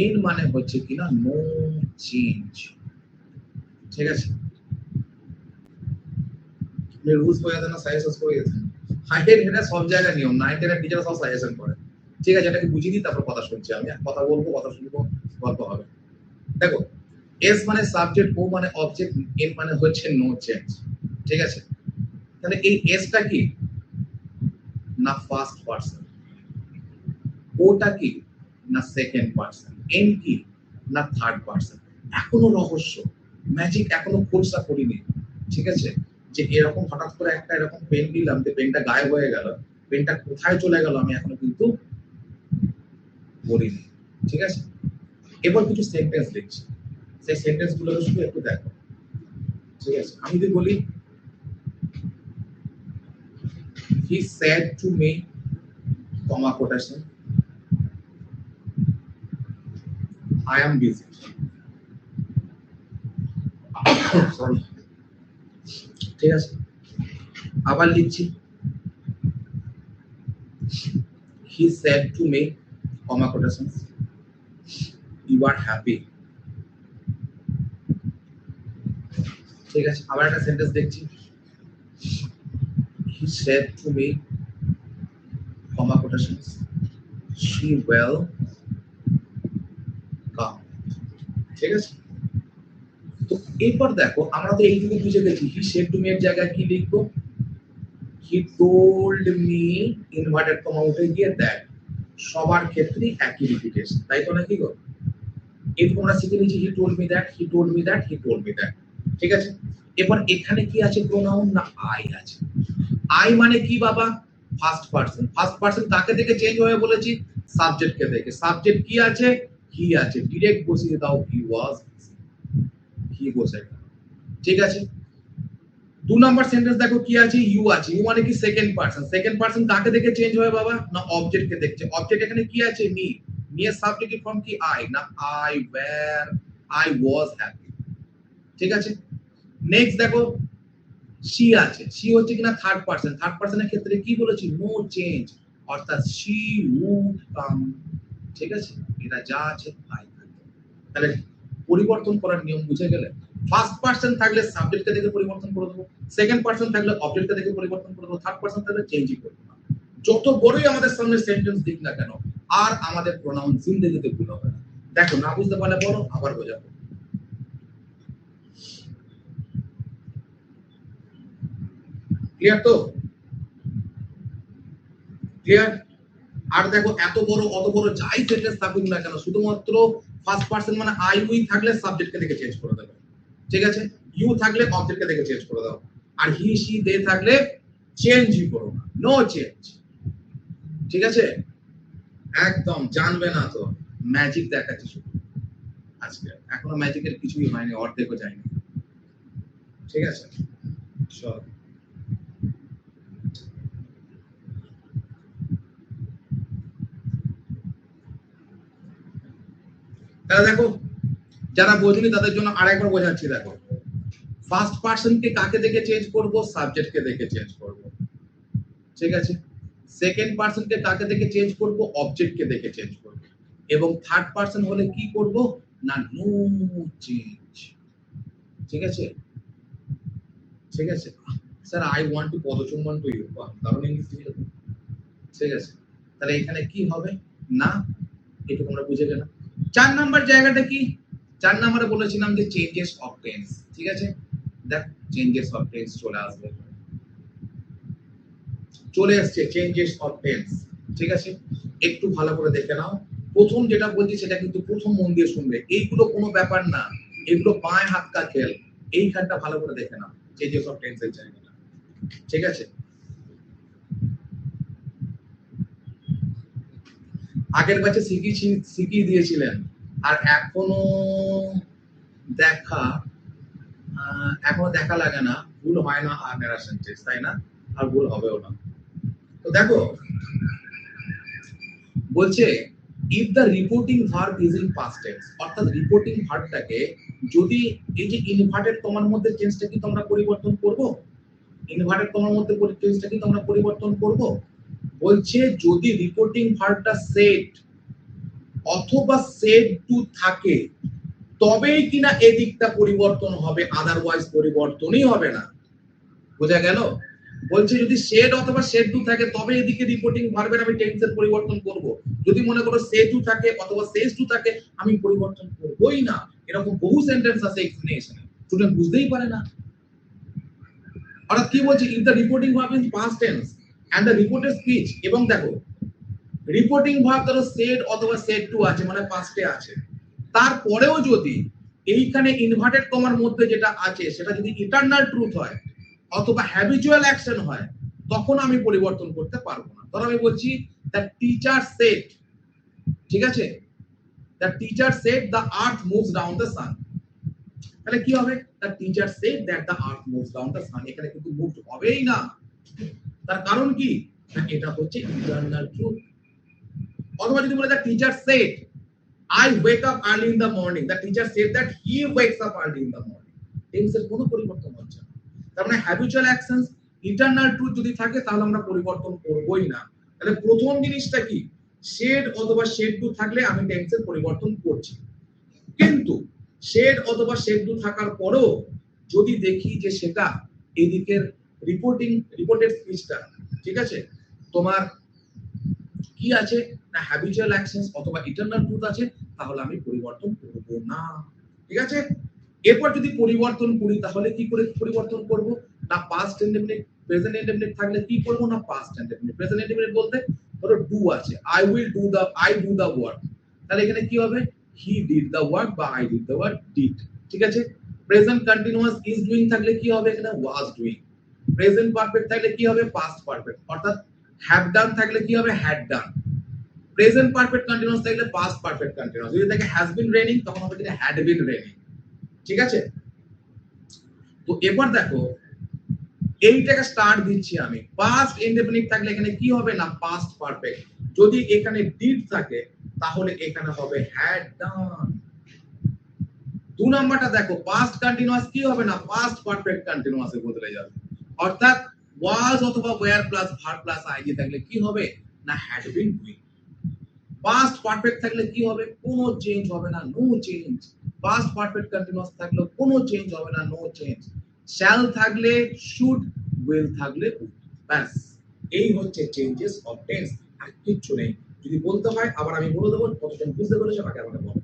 এন মানে হচ্ছে কি না নো চেঞ্জ। ঠিক আছে, রুলস বলে দেন না, সাজেশন করে গেছেন। হাইটের এটা সব জায়গায় নিয়ম, 9-10 এর টিচার সব সাজেশন করে। ঠিক আছে, এটাকে বুঝিয়ে দিই, তারপর কথা শুনছি আমি, কথা বলবো, কথা শুনবো, গল্প হবে। দেখো, এস মানে সাবজেক্ট, ও মানে অবজেক্ট, এন মানে হচ্ছে নো চেঞ্জ। ঠিক আছে, তাহলে এই এসটা কি না ফার্স্ট পারসন, ওটা কি না সেকেন্ড পারসন, এন কি না থার্ড পারসন। এখনো রহস্য, ম্যাজিক এখনো খোলসা করিনি। ঠিক আছে, যে এরকম হঠাৎ করে একটা এরকম পেন দিলাম, যে পেনটা গায়েব হয়ে গেল, পেনটা কোথায় চলে গেল আমি এখনো কিন্তু বলিনি। ঠিক আছে, এবার কিছু সেন্টেন্স লিখছি, সেই সেন্টেন্স গুলো শুধু একটু দেখো। ঠিক আছে, আমি যদি বলি he said to me, comma quotation, I am busy. Sorry. ঠিক আছে, আবার লিখছি he said to me, comma quotations, you are happy. ঠিক আছে, আবার একটা সেন্টেন্স দেখছি he said to me, comma quotations, she will come. ঠিক আছে, তো এরপর দেখো আমরা তো এইটুকু বুঝে গেছি হি সেড টু মি এর জায়গায় কি লিখবো, he told me inverted comma উঠে গিয়ে দ্যাট, সবার ক্ষেত্রে একই রিপিটেশন, তাই তো নাকি গো? এরকম আমরা শিখে নিয়েছি he told me that, he told me that, he told me that, ঠিক আছে। এবার এখানে কি আছে প্রোনাউন, না আই আছে। আই মানে কি বাবা, ফার্স্ট পারসন। ফার্স্ট পারসন কাকে দেখে চেঞ্জ হয়ে বলেছি, সাবজেক্টকে দেখে। সাবজেক্ট কি আছে, হি আছে, ডিরেক্ট বসিয়ে দাও হি ওয়াজ, হি বসে গেল, ঠিক আছে। 2 নাম্বার সেন্টেন্স দেখো কি আছে, ইউ আছে। ইউ মানে কি সেকেন্ড পারসন। সেকেন্ড পারসন কাকে দেখে চেঞ্জ হয় বাবা, না অবজেক্টকে দেখছে। অবজেক্ট এখানে কি আছে, মি। মি এর সাবজেক্টিভ ফর্ম কি আই, না I were, I was happy, ঠিক আছে। নেক্সট দেখো শি আছে। শি হচ্ছে কিনা থার্ড পারসন। থার্ড পারসনের ক্ষেত্রে কি বলেছি, নো চেঞ্জ, অর্থাৎ শি উড কাম, ঠিক আছে। এটা যা আছে তাই থাকবে। তাহলে পরিবর্তন করার নিয়ম বুঝে গেলে, ফার্স্ট পারসন থাকলে সাবজেক্টকে দেখে পরিবর্তন করে দেবো, সেকেন্ড পারসন থাকলে অবজেক্টকে দেখে পরিবর্তন করে দেবো, থার্ড পারসন থাকলে চেঞ্জই করবো না। যত বড়ই আমাদের সামনে সেন্টেন্স দিক না কেন, আর আমাদের প্রোনাউন জিন্দেগিতে ভুল হবে না। দেখো না বুঝতে পারলে বলো, আবার বোঝাবো। ক্লিয়ার তো, ক্লিয়ার। আর দেখো এত বড় অত বড় যাই সেন্টেন্স থাকুক না কেন, শুধুমাত্র ফার্স্ট পারসন মানে আই উই থাকলে সাবজেক্টকে দেখে চেঞ্জ করে দেবে, ঠিক আছে। ইউ থাকলে অবজেক্টকে দেখে চেঞ্জ করে দাও, আর হি শি দে থাকলে চেঞ্জই করো না, নো চেঞ্জ, ঠিক আছে। একদম জানবে না তো, ম্যাজিক দেখাচ্ছি শুধু আজকে, এখনো ম্যাজিকের কিছুই হয়নি, অর্ধেকও যায়নি, ঠিক আছে। চল তাহলে দেখো, যারা বোঝেনি তাদের জন্য আরেকবার বোঝাচ্ছি। দেখো ফার্স্ট পারসনকে কাকে দেখে চেঞ্জ করব, সাবজেক্টকে দেখে চেঞ্জ করব, ঠিক আছে। সেকেন্ড পারসনকে কাকে দেখে চেঞ্জ করব, অবজেক্টকে দেখে চেঞ্জ করব, এবং থার্ড পারসন হলে কি করব, না নো চেঞ্জ, ঠিক আছে, ঠিক আছে। স্যার আই ওয়ান্ট টু পদচুম্বন টু ইউ, কারণ ইংলিশ দিয়ে, ঠিক আছে। তাহলে এখানে কি হবে, না, এটা তোমরা বুঝে গেলে। 4 নাম্বার জায়গাটা কি, 4 নম্বরে বলেছিলাম যে চেঞ্জেস অফ টেন্স, ঠিক আছে। দেখ চেঞ্জেস অফ টেন্স চলে আসবে, চলে আসছে চেঞ্জেস অফ টেন্স, ঠিক আছে। একটু ভালো করে দেখে নাও। প্রথম যেটা বলছি সেটা কিন্তু প্রথম মন দিয়ে শুনবে, এইগুলো কোনো ব্যাপার না, এগুলো পায়ে হাত কা খেল। এই খানটা ভালো করে দেখে নাও, চেঞ্জেস অফ টেন্স এর জায়গাটা, ঠিক আছে। আগের ব্যাচে শিখিয়ে দিয়েছিলেন, আর এখনো দেখা এখনো দেখা লাগে না, ভুল হয় না আর নারেশন টেস্ট, তাই না, আর ভুল হবেও না। তো দেখো বলছে if the reporting verb is in past tense, অর্থাৎ রিপোর্টিং ভার্বটাকে যদি এই যে ইনভার্টেড কমার মধ্যে চেঞ্জটা কি তোমরা পরিবর্তন করব, ইনভার্টেড কমার মধ্যে চেঞ্জটা কি তোমরা পরিবর্তন করব। বলছে যদি রিপোর্টিং ভার্বটা সেড অথবা সেড টু থাকে তবেই কিনা এদিকটা পরিবর্তন হবে, আদারওয়াইজ পরিবর্তনই হবে না। বোঝা গেল, বলছে যদি শেড অথবা শেড টু থাকে তবে এদিকে রিপোর্টিং ভার্বের আমি টেন্সের পরিবর্তন করব। যদি মনে করো সে টু থাকে অথবা সেজ টু থাকে, আমি পরিবর্তন করবই না। এরকম বহু সেন্টেন্স আছে এক্সপ্লেনেশনে, স্টুডেন্ট বুঝতেই পারে না। অর্থাৎ কি বলছে, if the reporting verb in past tense and the reported speech, এবং দেখো রিপোর্টিং ভার্ব ধরো সেড অথবা সেড টু আছে মানে পাস্টে আছে, তারপরেও যদি এইখানে ইনভার্টেড কমার মধ্যে যেটা আছে সেটা যদি ইটারনাল ট্রুথ হয় অথবা হ্যাবিচুয়াল অ্যাকশন হয়, তখন আমি পরিবর্তন করতে পারবো না। ধর আমি বলছি দ্য টিচার সেড, ঠিক আছে, the teacher said the earth moves down the sun, তাহলে কি হবে, the teacher said that the earth moves down the sun, এখানে কিন্তু মুভ হবেই না। তার কারণ কি, না এটা হচ্ছে ইটারনাল ট্রুথ। অথবা যদি বলে the teacher said I wake up early in the morning, the teacher said that he wakes up early in the morning, টেন্সের কোনো পরিবর্তন হচ্ছে না। তার মানে হ্যাবিচুয়াল অ্যাকশনস ইটারনাল ট্রুথ যদি থাকে তাহলে আমরা পরিবর্তন করবই না। তাহলে প্রথম জিনিসটা কি, শেড অথবা শেড টু থাকলে আমি টেন্সের পরিবর্তন করছি, কিন্তু শেড অথবা শেড টু থাকার পরেও যদি দেখি যে সেটা এদিকের রিপোর্টেড স্পিচটা, ঠিক আছে, তোমার কি আছে না হ্যাবিচুয়াল অ্যাকশনস অথবা ইটারনাল ট্রুথ আছে, তাহলে আমি পরিবর্তন করব না, ঠিক আছে। এরপর যদি পরিবর্তন করি তাহলে কি করে পরিবর্তন করব, না পাস্ট ইনডেফিনিট প্রেজেন্ট ইনডেফিনিট থাকলে কি করব, না পাস্ট ইনডেফিনিট। প্রেজেন্ট ইনডেফিনিট বলতে ধরো ডু আছে, আই ডু দা ওয়ার্ক, তাহলে এখানে কি হবে, হি ডিড দা ওয়ার্ক বা I did the work, did. ঠিক আছে। প্রেজেন্ট কন্টিনিউয়াস ইজ ডুইং থাকলে কি হবে, এখানে ওয়াজ ডুইং। প্রেজেন্ট পারফেক্ট থাকলে কি হবে, পাস্ট পারফেক্ট, অর্থাৎ হ্যাভ ডান থাকলে কি হবে, had done. Present perfect continuous থাকলে পাস্ট পারফেক্ট কন্টিনিউয়াস, যদি থাকে হ্যাজ বিন রেনিং তখন হবে যেটা হ্যাড বিন রেনিং। ঠিক আছে। তো এবার দেখো এইটাকে স্টার্ট দিচ্ছি আমি, পাস্ট ইনডেফিনিট থাকলে এখানে কি হবে, না পাস্ট পারফেক্ট। যদি এখানে ডিড থাকে তাহলে এখানে হবে হ্যাড ডান। 2 নাম্বারটা দেখো, পাস্ট কন্টিনিউয়াস কি হবে, না পাস্ট পারফেক্ট কন্টিনিউয়াসে বদলে যাবে, অর্থাৎ ওয়াজ অথবা were plus verb plus ID থাকলে কি হবে, না had been doing. Past perfect থাকলে কি হবে, কোনো চেঞ্জ হবে না, no change. Past perfect continuous থাকলে কোনো চেঞ্জ হবে না, নো চেঞ্জ। শ্যাল থাকলে শুড, উইল থাকলে উড, ব্যাস এই হচ্ছে চেঞ্জেস অফ টেন্স, আর কিচ্ছু নেই। যদি বলতে হয় আবার আমি বলে দেবো, কতজন বুঝতে পেরেছে আমাকে আমাকে বলো।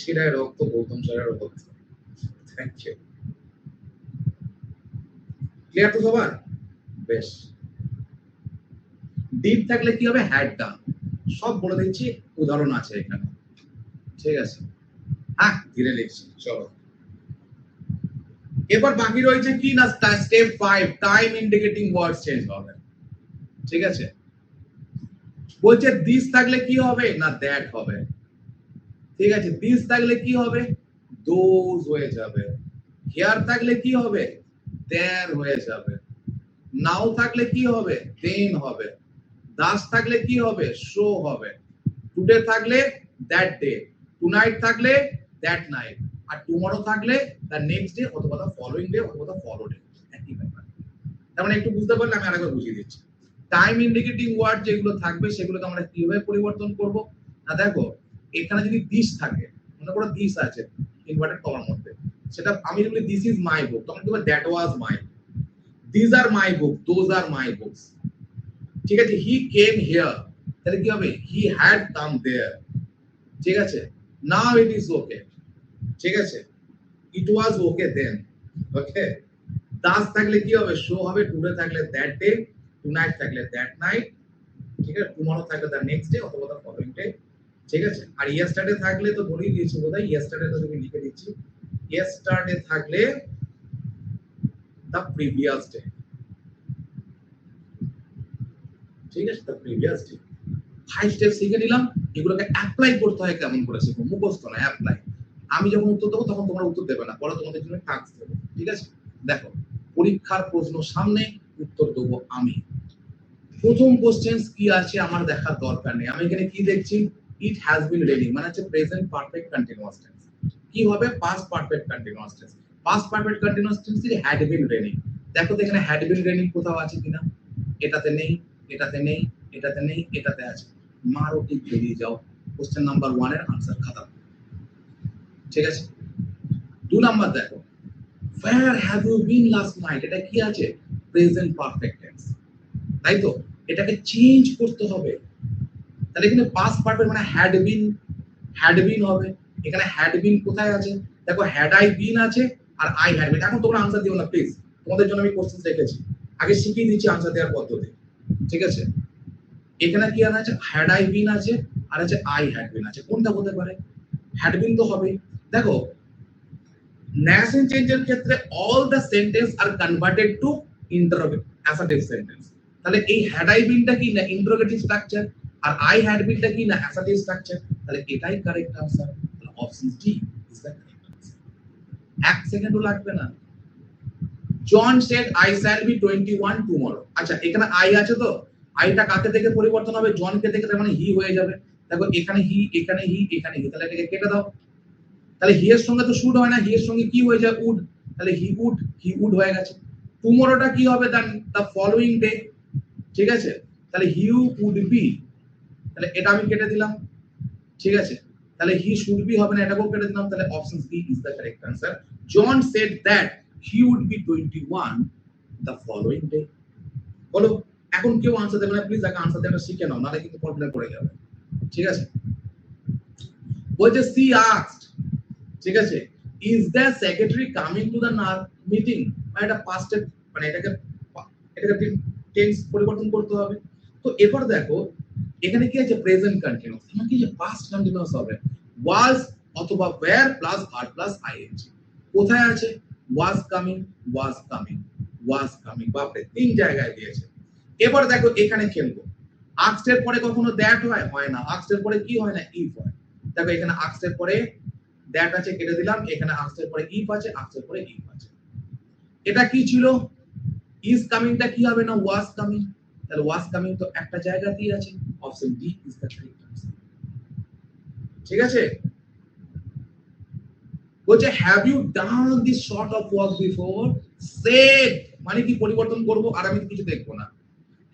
সেটাই রক্ত গৌতম স্যারের রক্ত। Thank you. ক্লিয়ার তো সবার? বেশ। ডিড থাকলে কি হবে, হ্যাড ডান। সব বলে দিচ্ছি, উদাহরণ আছে এখানে। ঠিক আছে, হ্যাঁ ধীরে লিখছি চলো। এবার বাকি রয়েছে কি, না স্টেপ 5 টাইম ইন্ডিকেটিং ওয়ার্ডস চেঞ্জ হবে। ঠিক আছে। বলছে দিস থাকলে কি হবে, না দ্যাট হবে। ঠিক আছে। দিস থাকলে কি হবে, দোজ হয়ে যাবে। হিয়ার থাকলে কি হবে, দেয়ার হয়ে যাবে। নাও থাকলে কি হবে, দেন হবে। দাস থাকলে কি হবে, শো হবে। টুডে থাকলে দ্যাট ডে। টুনাইট থাকলে দ্যাট নাইট। আর টুমরো থাকলে দ্য নেক্সট ডে অথবা দ্য ফলোইং ডে অথবা দ্য ফলো ডে। একই ব্যাপার। তার মানে একটু বুঝতে পারলে আমি আরেকবার বুঝিয়ে দিচ্ছি। টাইম ইন্ডিকেটিং ওয়ার্ড যেগুলো থাকবে সেগুলোকে আমরা কিভাবে পরিবর্তন করব, না দেখো এখানে যদি দিস থাকে, মনে করো দিস আছে ইনভার্টেড কমার মধ্যে, সেটা আমি যদি দিস ইজ মাই বুক তখন কি হবে, that was my. This are my book, those are my books. ঠিক আছে। হি কেম হিয়ার তাহলে কি হবে, হি হ্যাড কাম দেয়ার। ঠিক আছে। নাও ইট ইজ ওকে। ঠিক আছে। ইট ওয়াজ ওকে দেন। ওকে। দাস থাকলে কি হবে, শো হবে। টুডে থাকলে দ্যাট ডে। টুনাইট থাকলে দ্যাট নাইট। ঠিক আছে। টুমরো থাকলে দ্য নেক্সট ডে অথবা দ্য ফলোইং ডে। ঠিক আছে। আর ইয়েস্টারডে থাকলে তো বলেই দিয়েছি বোধহয়, ইয়েস্টারডে তো তুমি লিখে দিচ্ছি। ইয়েস্টারডে থাকলে দ্য প্রিভিয়াস ডে। ঠিক আছে, দ্য প্রিভিয়াস ডে। 5 স্টেপ শিখে নিলাম, এগুলোকে অ্যাপ্লাই করতে হয় কেমন করে শিখো, মুখস্থ না, অ্যাপ্লাই। আমি যখন উত্তর দেবো তখন তোমরা উত্তর দেবে না, পরে তোমাদের জন্য টাস্ক দেবো। ঠিক আছে। দেখো পরীক্ষার প্রশ্ন সামনে, উত্তর দেবো আমি। প্রথম কোশ্চেন কি আছে আমার দেখার দরকার নেই। আমি এখানে কি দেখছি, ইট হ্যাজ বিন রেনিং মানে হচ্ছে প্রেজেন্ট পারফেক্ট কন্টিনিউয়াস টেন্স। কি হবে, past perfect continuous tense. Past perfect continuous tense থেকে হ্যাড বিন রেনিং। দেখো তো এখানে হ্যাড বিন রেনিং কোথাও আছে কিনা, এটাতে নেই, এটাতে নেই, এটাতে নেই, এটাতে আছে। মারো টিক বেরিয়ে যাও, কোশ্চেন নাম্বার 1 এর आंसर খতম। ঠিক আছে। 2 নাম্বার দেখো, where have you been last night, এটা কি আছে, প্রেজেন্ট পারফেক্ট টেন্স, তাই তো এটাকে চেঞ্জ করতে হবে। তাহলে এখানে পাস্ট পারফেক্ট মানে হ্যাড বিন হবে। এখানে হ্যাড বিন কোথায় আছে, দেখো হ্যাড আই বিন আছে আর আই হ্যাড বিন। এখন তোমরা आंसर দিও না প্লিজ, তোমাদের জন্য আমি কোশ্চেন রেখেছি, আগে শিখিয়ে দিচ্ছি आंसर দেওয়ার পদ্ধতি। ঠিক আছে। এখানে কি আছে, হ্যাড আই বিন আছে আর আছে আই হ্যাড বিন আছে। কোনটা হতে পারে, হ্যাড বিন তো হবে। দেখো নেগেটিভ চেঞ্জের ক্ষেত্রে all the sentence are converted to assertive sentence. তাহলে এই হ্যাড আই বিনটা কি না ইন্টারোগেটিভ স্ট্রাকচার, আর আই হ্যাড বিনটা কি না অ্যাসার্টিভ স্ট্রাকচার। তাহলে এটাই কারেক্ট आंसर। তাহলে option D is the correct answer. এক সেকেন্ডও লাগবে না। John said I shall be 21 tomorrow. আচ্ছা এখানে আই আছে তো, আইটা কাকে থেকে পরিবর্তন হবে, জনকে থেকে, তার মানে হি হয়ে যাবে। দেখো এখানে হি, এখানে হি, এখানে হি, তাহলে এটাকে কেটে দাও। তাহলে হি এর সঙ্গে তো শুড হয় না, হি এর সঙ্গে কি হয়ে যায়? উড। তাহলে হি উড হয়ে গেছে। টুমরোটা কি হবে? The following day. ঠিক আছে, তাহলে হি উড বি, তাহলে এটা আমি কেটে দিলাম। ঠিক আছে, তাহলে হি শুড বি হবে না, এটাকেও কেটে দিলাম। তাহলে option B is the correct answer. John said that he would be 21 the following day. বলো, এখন কেউ আনসার দেবে না, প্লিজ আগে আনসার দেবে, শিখে নাও, নাহলে কিন্তু প্রবলেম পড়ে যাবে। ঠিক আছে, বলছে সি আস্কড, ঠিক আছে, is the secretary coming to the meeting. মানে এটা পাস্ট, মানে এটাকে টেন্স পরিবর্তন করতে হবে। তো এবার দেখো এখানে কি আছে? প্রেজেন্ট কন্টিনিউয়াস, এখানে কি পাস্ট কন্টিনিউয়াস হবে? ওয়াজ অথবা were plus verb plus ING. কোথায় আছে? Was coming, was coming, was coming. বাপরে, তিন জায়গায় দিয়েছে। এবার দেখো এখানে খেলবো। আস্কড এর পরে কখনো দ্যাট হয়? হয় না। আস্কড এর পরে কি হয় না? ইফ হয়। দেখো এখানে আস্কড এর পরে দ্যাট আছে, কেটে দিলাম। এখানে আস্কড এর পরে ইফ আছে, আস্কড এর পরে ইফ আছে। এটা কি ছিল? ইজ কামিংটা কি হবে না? Was coming. তাহলে ওয়াজ কামিং তো একটা জায়গাতেই আছে। Option D is the correct answer. ঠিক আছে, বলছে have you done this sort of work before? Said মানে কি পরিবর্তন করব, আর আমি কিছু দেখবো না।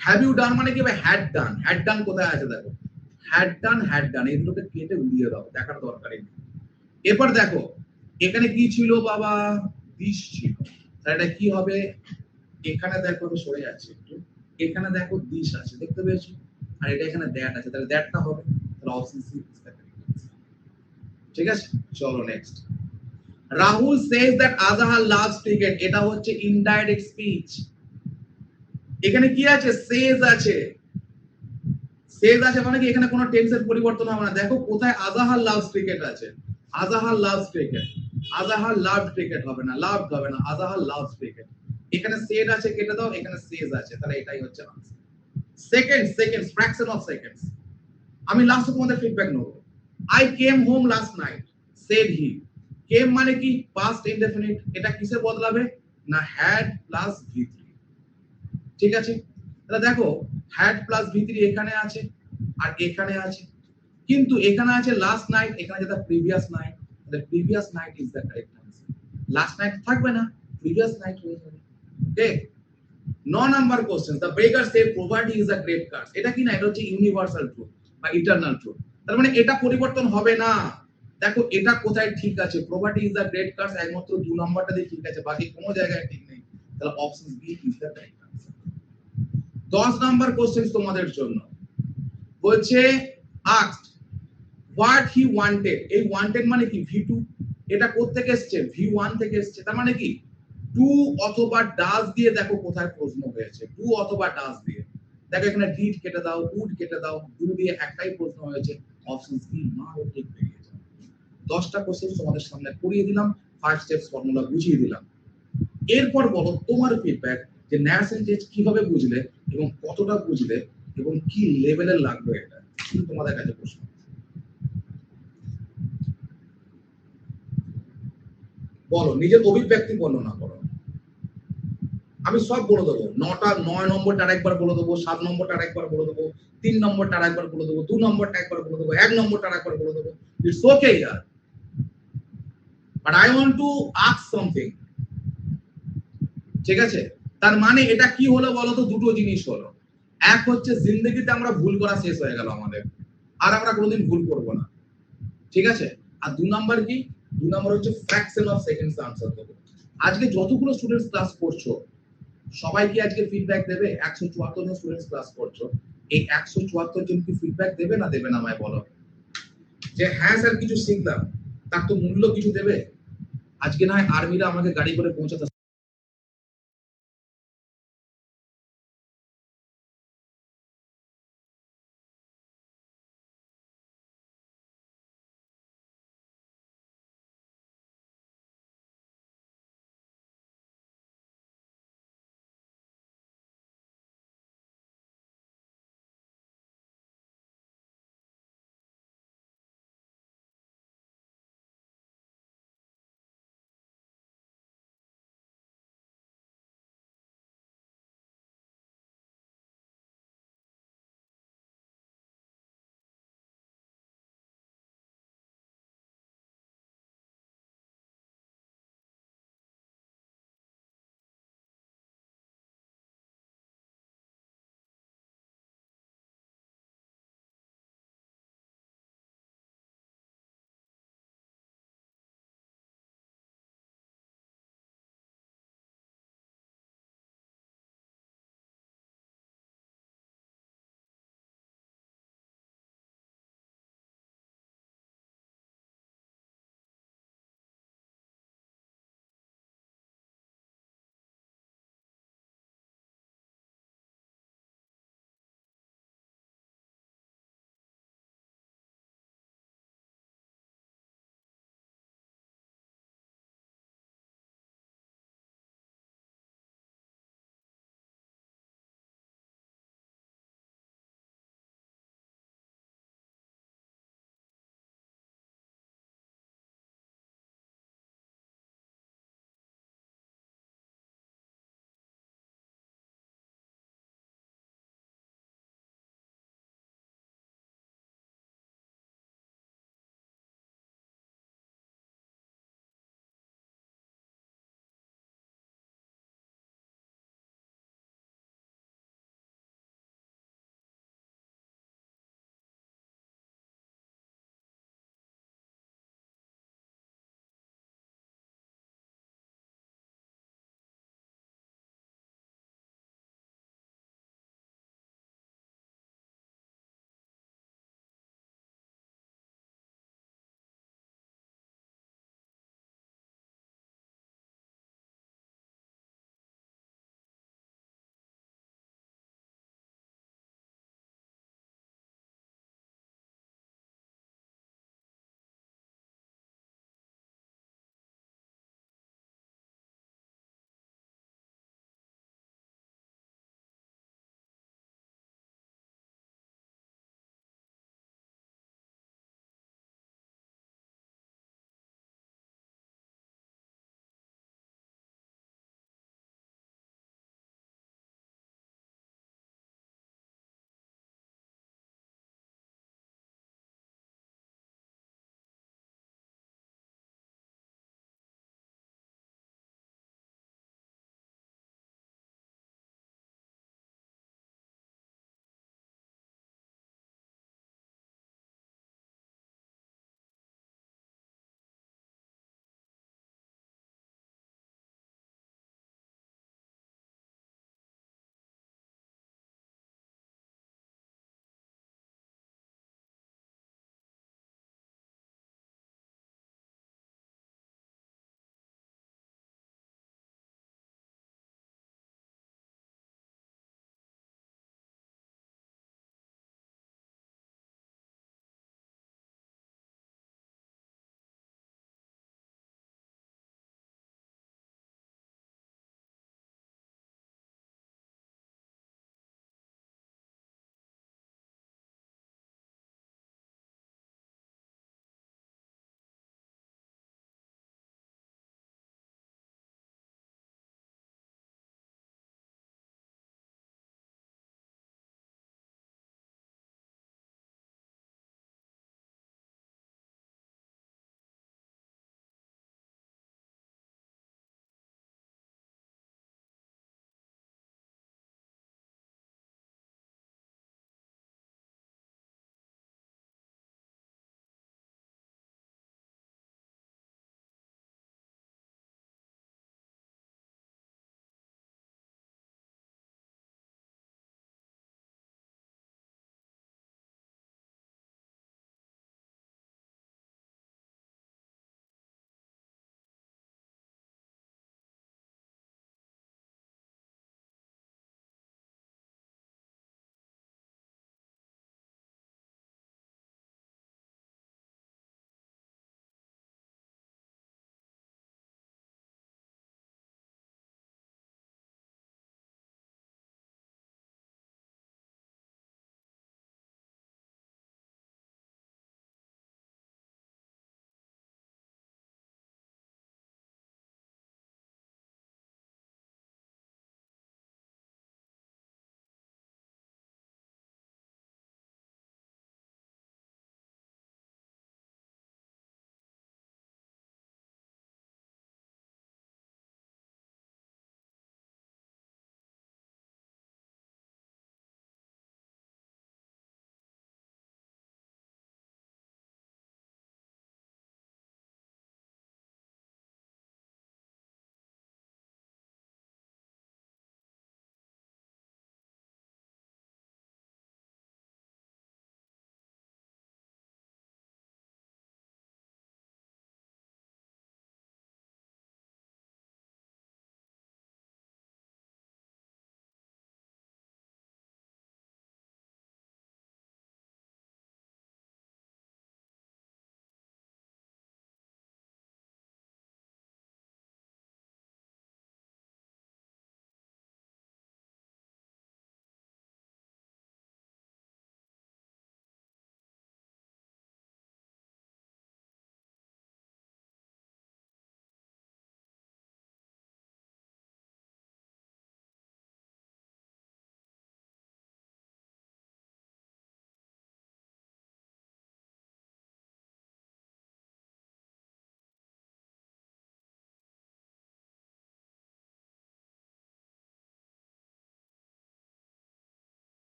হ্যাভ ইউ ডান মানে কি ভাই? Had done. হ্যাড ডান কোথায় আছে? দেখো হ্যাড ডান, এগুলোকে কেটে উড়িয়ে দাও, দেখার দরকারই নেই। এরপর দেখো এখানে কি ছিল বাবা? দিস ছিল। তাহলে এটা কি হবে? এখানে দেখো, আমি সরে যাচ্ছি একটু, এখানে দেখো দিস আছে, দেখতে পেয়েছো? আর এটা এখানে দ্যাট আছে, তাহলে দ্যাটটা হবে। তাহলে অপশন সি। ঠিক আছে, চলো next. Rahul says that Azhar loves cricket. এটা হচ্ছে ইনডাইরেক্ট স্পিচ। এখানে কি আছে? সেজ আছে। সেজ আছে মানে কি এখানে কোনো টেন্সের পরিবর্তন হবে না। দেখো কোথায় আজহার লাভস ক্রিকেট আছে? Azhar loves cricket. Azhar loved cricket হবে না, লাভড হবে না, আজহার লাভস ক্রিকেট। এখানে সেড আছে, কেটে দাও। এখানে সেজ আছে, তাহলে এটাই হচ্ছে answer. Seconds, fraction of seconds. আমি লাস্টে তোমাদের ফিডব্যাক নেব। I came home last night, said he. Came মানে কি? Past indefinite. এটা কিসে বদলাবে না? হ্যাড প্লাস ভি3। ঠিক আছে, তাহলে দেখো হ্যাড প্লাস ভি3 এখানে আছে আর এখানে আছে, কিন্তু এখানে আছে লাস্ট নাইট, এখানে যেটা প্রিভিয়াস নাইট। তাহলে previous night is the correct answer. Last night থাকবে না, প্রিভিয়াস নাইট হয়ে যাবে। Okay, 9 number question. The beggar say poverty is a great curse. এটা কি না? এটা হচ্ছে ইউনিভার্সাল ট্রুথ বা ইটারনাল ট্রুথ। তার মানে এটা পরিবর্তন হবে না। দেখো এটা কোথায় ঠিক আছে? Poverty is a great curse একমাত্র 2 নাম্বারটাতে ঠিক আছে, বাকি কোনো জায়গায় ঠিক নেই। তাহলে option B is the correct answer. 10 number question তোমাদের জন্য বলছে আস্কড হোয়াট হি ওয়ান্টেড। এই ওয়ান্টেড মানে কি? ভি2। এটা কোথা থেকে এসেছে? ভি1 থেকে এসেছে। তার মানে কি টু অথবা ডাজ দিয়ে, দেখো কোথায় প্রশ্ন হয়েছে, টু অথবা ডাজ দিয়ে। দেখো এখানে ডিড কেটে দাও, উড কেটে দাও, ডু দিয়ে একটাই প্রশ্ন হয়েছে। অপশন সি না, ও ঠিক বেরিয়ে যাবে। 10টা কোশ্চেন তোমাদের সামনে করিয়ে দিলাম, 5 স্টেপস ফর্মুলা বুঝিয়ে দিলাম। এরপর বলো তোমার ফিডব্যাক যে ন্যাশনাল টেস্ট কিভাবে বুঝলে এবং কতটা বুঝলে এবং কি লেভেলের লাগবে, এটা তোমাদের কাছে প্রশ্ন। বলো, নিজের অভিব্যক্তি বর্ণনা করো। আমি সব বলে দেবো। 9 নম্বরটা আরেকবার বলে দেবো, 7 নম্বরটা আরেকবার বলে দেবো, 3 নম্বরটা আরেকবার বলে দেবো, 2 নম্বরটা একবার বলে দেবো, 1 নম্বরটা আরেকবার বলে দেবো। It's okay year, but I want to ask something. ঠিক আছে, তার মানে এটা কি হলো বলো তো? দুটো জিনিস হলো। এক হচ্ছে জিন্দগিতে আমরা ভুল করা শেষ হয়ে গেল আমাদের, আর আমরা কোনোদিন ভুল করব না। ঠিক আছে, আর 2 নাম্বার কি? 2 নাম্বার হচ্ছে ফ্র্যাকশন অফ সেকেন্ডস আনসার দেবো। আজকে যতগুলো স্টুডেন্টস ক্লাস করছো সবাই কি আজকে ফিডব্যাক দেবে? 174 জন স্টুডেন্টস ক্লাস করছো, এই 174 জন কি ফিডব্যাক দেবে না দেবে না? আমায় বলো যে হ্যাঁ স্যার কিছু শিখলাম, তার তো মূল্য কিছু দেবে। আজকে না হয় আর্মিরা আমাকে গাড়ি করে পৌঁছাতে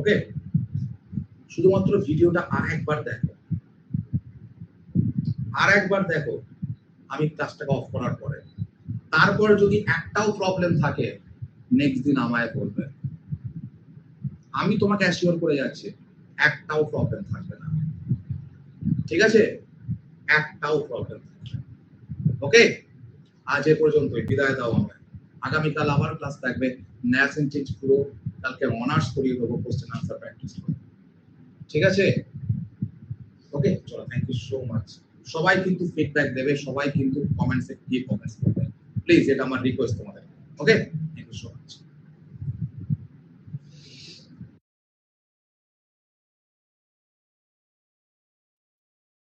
ওকে, শুধুমাত্র ভিডিওটা আর একবার দেখো আমি ক্লাসটাকে অফ করার পরে। তারপরে যদি একটাও প্রবলেম থাকে নেক্সট দিন আমায় বলবে, আমি তোমাকে অ্যাসিওর করে যাচ্ছি একটাও প্রবলেম থাকবে না। ঠিক আছে, একটাও প্রবলেম থাকবে না। ওকে, আজ এ পর্যন্তই, বিদায় দাও আমায়। আগামীকাল আবার ক্লাস থাকবে, ম্যাথস এন্ড টিচ পুরো কালকে অনার্স করিয়ে দেবো, কোশ্চেন আনসার প্র্যাকটিস করে। ঠিক আছে, ওকে চলো, থ্যাংক ইউ সো মাচ। সবাই কিন্তু ফিডব্যাক দেবে, সবাই কিন্তু কমেন্টসে গিয়ে কমেন্টস করবে প্লিজ, এটা আমার রিকোয়েস্ট তোমাদের। ওকে।